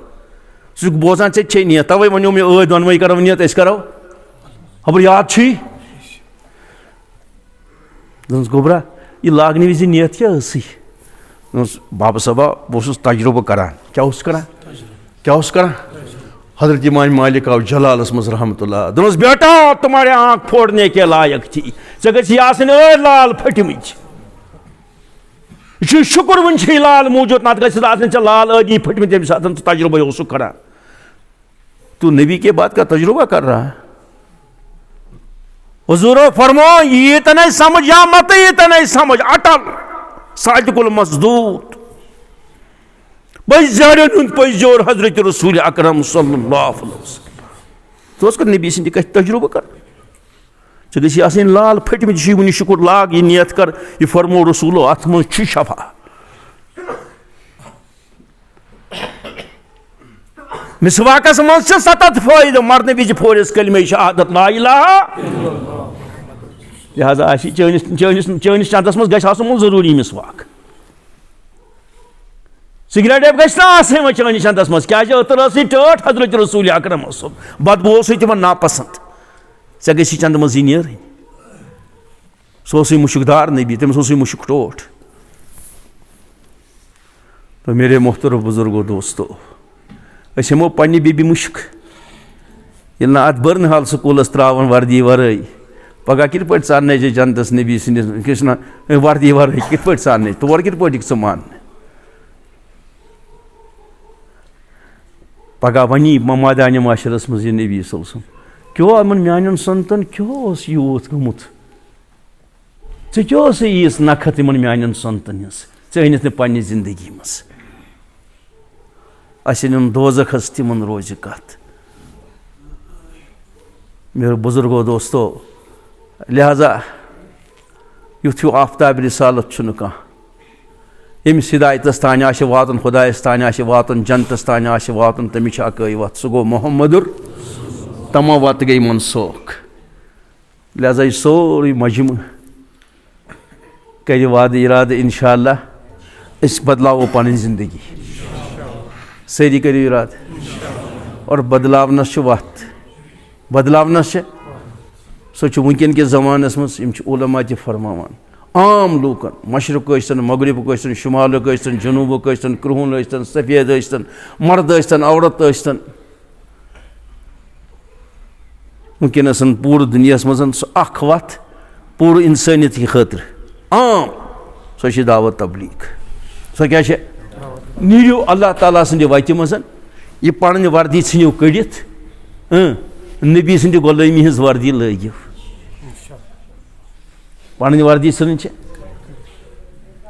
सह बोजान चे नीयत तवे वो मे दोनवे करो नीयत करो खबर याद दोस गोबरा यह लागने विज नीयत क्या बाब सबा बह तजुर्बा करान क्या हजरत इमाम मालिक आव जलालस मज रहमतुल्लाह दोस बेटा तुम्हारे आँख फोड़ने के लायक थी गे लाल फटमिच शुक्र वन लाल मौजूद नत गे लाल अदी फटमित तम सात तजुर्बा करान तू नबी के बाद का तजुर्बा कर रहा है हुजूर फरमो ये तो नहीं समझ या मत ये तो नहीं समझ अटल सादिकुल मसदूद बजारन पजोर हजरत रसूल अकरम सल्लल्लाहु अलैहि वसल्लम तो नबी सद कत तजुर्बा कर गे लाल फटमित वन शुक्र लाग यह नियत कर यह फरमो रसूलो अत मज शफा मिसवाकस मज 7 फायदे मरने विज फोरिस कलमे शहादत ला इलाहा लिहाजा चनिस चंदस मज गो जरूरी मिसवाक सिगरेट गो चनिस चंदस मज क्या अतर टट हजरत रसूल अकरम बदबू तिम नापसंद ऐ गई चंद मज नीर सह मुशकदार नबी तमिस मुशक टोट तो मेरे मोहतरम बुजुर्गो दोस्तों हमो पन्ने बेबी मुश्क ये ना अत बर्नहाल स्कूलस त्रावन वर्दी वरई पगह कित पे चान जनतस नबी सदिस वर्दी वरई कित पे चान तौर कित पे स मान पगह वनी मैदान माशरस मज नबी सल्लम क्या यमन मान संतन क्या यूत गमुत क्या यीस नखत इन मान संतन ज़नित पे जिंदगी मज अन दोजखस तिमन रोज कत मेरे बुजुर्गो दोस्तों लिहाजा युथ आफ्ताब रिसालत कह यमिस हिदायतस तान वातन खुदायस तान वातन जन्नतस तान वातन तमिस अकई वत सह गो मोहम्मदुर तमो वत गई मनसूख लिहाजा यह सोरी मजमु कर वाद इराद इंशाअल्लाह इस बदलाव पन जिंदगी सारी करो इराद और बदलावनस वत बदलावनस सह वनकन के ज़मानस मज उलमा तह फरमावान आम लूकन मशरक मगरब शुमालक जनूबक क्रुहन सफ़ेद मर्द औरत वनकनस पूरे दुनिया मज सह वत पूरे इंसानियत की खतर आम सो दावत तबलीग सो क्या नीरियो अल्लाह ताला सन्दि वति मज यह पढ़ने वर्दी षियो कड़ित नबी सन्दि गुलामी हज वर्दी लगिव पढ़ने वर्दी सन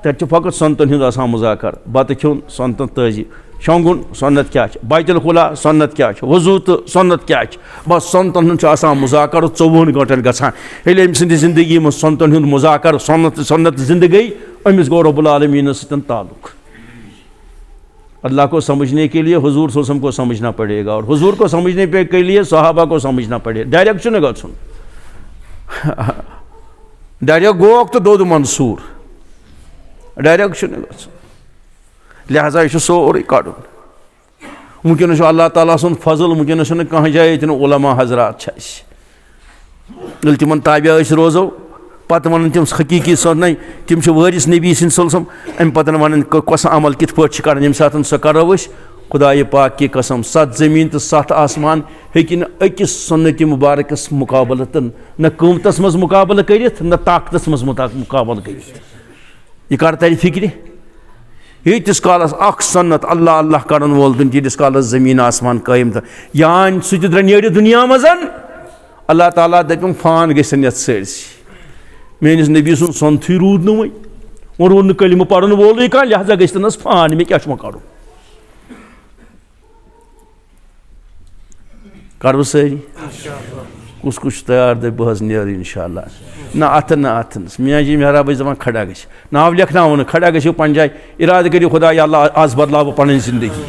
तक फकत सनतन हूँ आसान मुजाकर बत खुन सनतन तजी शोंगुन सन्नत क्या बैतुल खुला सन्नत क्या वजू तो सन्नत क्या बस सनतन हूँ आसान मुजाकर 24 घंटन गसान ये अम सन्दि जिंदगी में सनतन हूँ मुजाकर सन्नत जिंदगी अमिस गो रब्बुल आलमीन सतन ताल्लुक। अल्लाह को समझने के लिए हुजूर सल्लल्लाहु अलैहि वसल्लम को समझना पड़ेगा और हुजूर को समझने के लिए सहाबा को समझना पड़ेगा। डायरेक्ट चुन गन डायरेक्ट गोक तो दोद मंसूर डायरेक्ट चुन गन लिहाजा यह सोरे कड़न वुनकस अल्लाह ताला सुन फजल वुनकस कह जाए उलमा हजरात तिमन ताबे रोजो पत वन तम हकीकी सोन तम वारिस नबी सल्लम अम पत वन कस अमल कित पे कर ये सात सह करो खुदाए पाक की कसम 7 ज़मीन तो 7 आसमान हेकि अकिस सुन्नत मुबारकस मुकाबलतन न क़ीमतस मज मुकाबल कर न ताकतस मज मुकाबल कर यह कर तर फिक्र यीतिस कालस अख सन्नत अल्लाह अल्लाह करन वोल दुन तीतिस कालस ज़मीन आसमान कायम तो यान सह द्रे दुनिया मज अल्लाह ताला दपम फान गसन यथ सरसी मेनिस नबी सुन सनथी रूद न वो रूद न कलिम पढ़न वोल कह लिहाजा गस फान मे क्या कर कर सरी कुछ कुछ तैयार दे बह नीर इंशाअल्लाह ना अथन ना अथन मियाँ जी मेहराब दपान खड़ा गि नाव लिखना खड़ा गो पन जाए इराद करो खुदा अल्लाह आज बदलाव पन जिंदगी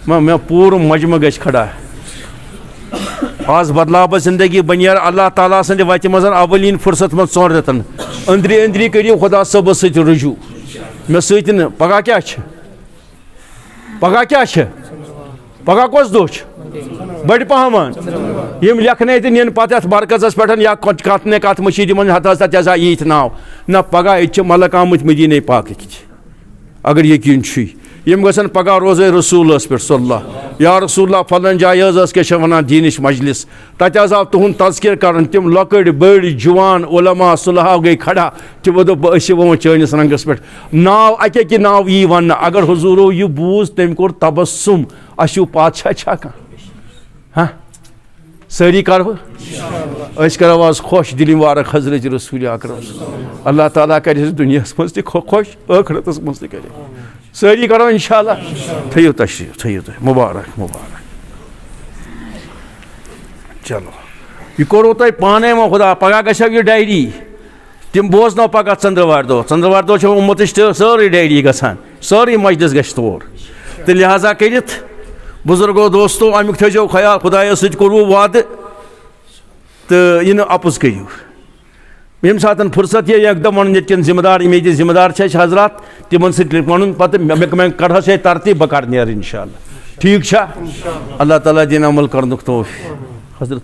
मे पूर मजम ग खड़ा आज बदलाव जिंदगी बनियर अल्लाह ताला सद वत मज अवलिन फुर्सत मज 4 रेतन अंदरी अंदरी करो खुदा सब सत रुजू मे सत पगह क्या पगह कस दो बड़ पहमान यम लेखन तो नीन पे मरकजस पे या कत ने कत मशीद मन हथ तजा यीत नाव ना पगह ये मलक आमुत मदीने पाक अगर यकीन यम गसन पगह रोज रसूल पे सल्लल्लाहु या रसूल फलन जाय क्या वन दीनिश मजलिस तत आव तुहद तज़किर कर तम लकड़ बड़ जवान उलमा सुलहा गई खड़ा तमो दोप वो चैनिस रंगस पे नाव अके कि नाव यी वन अगर हुजूरो यह बूझ तम कोर तबस्सुम अशु पातशाह छा हाँ सारी करव करो आज खुश दिल मुबारक हजरत रसूल अकरम अल्लाह ताला कर दुनिया मज खुश आखिरतस मज कर सारी करो इंशाअल्लाह थो तशरीफ थो मुबारक मुबारक चलो यह कोरो तुम पाने वो खुदा पगह गो यह डायरी तम बोजनो पगह चंद्रवार दो उम्मत सारी डायरी गसान सारी मजलिस गश तौर तो लिहाजा कर बुजुर्गो दोस्तों अमुक थो ख्याल खुदाय सो वाद तो यह अपुज करू ये सात फुर्सत ये एकदम वन ये जिम्मेदार मे जिम्मेदार हजरात तिमन वन पे मे कर तरतीब बह कर इंशाअल्लाह ठीक अल्लाह ताला दिन अमल कर तौफीक हजरत।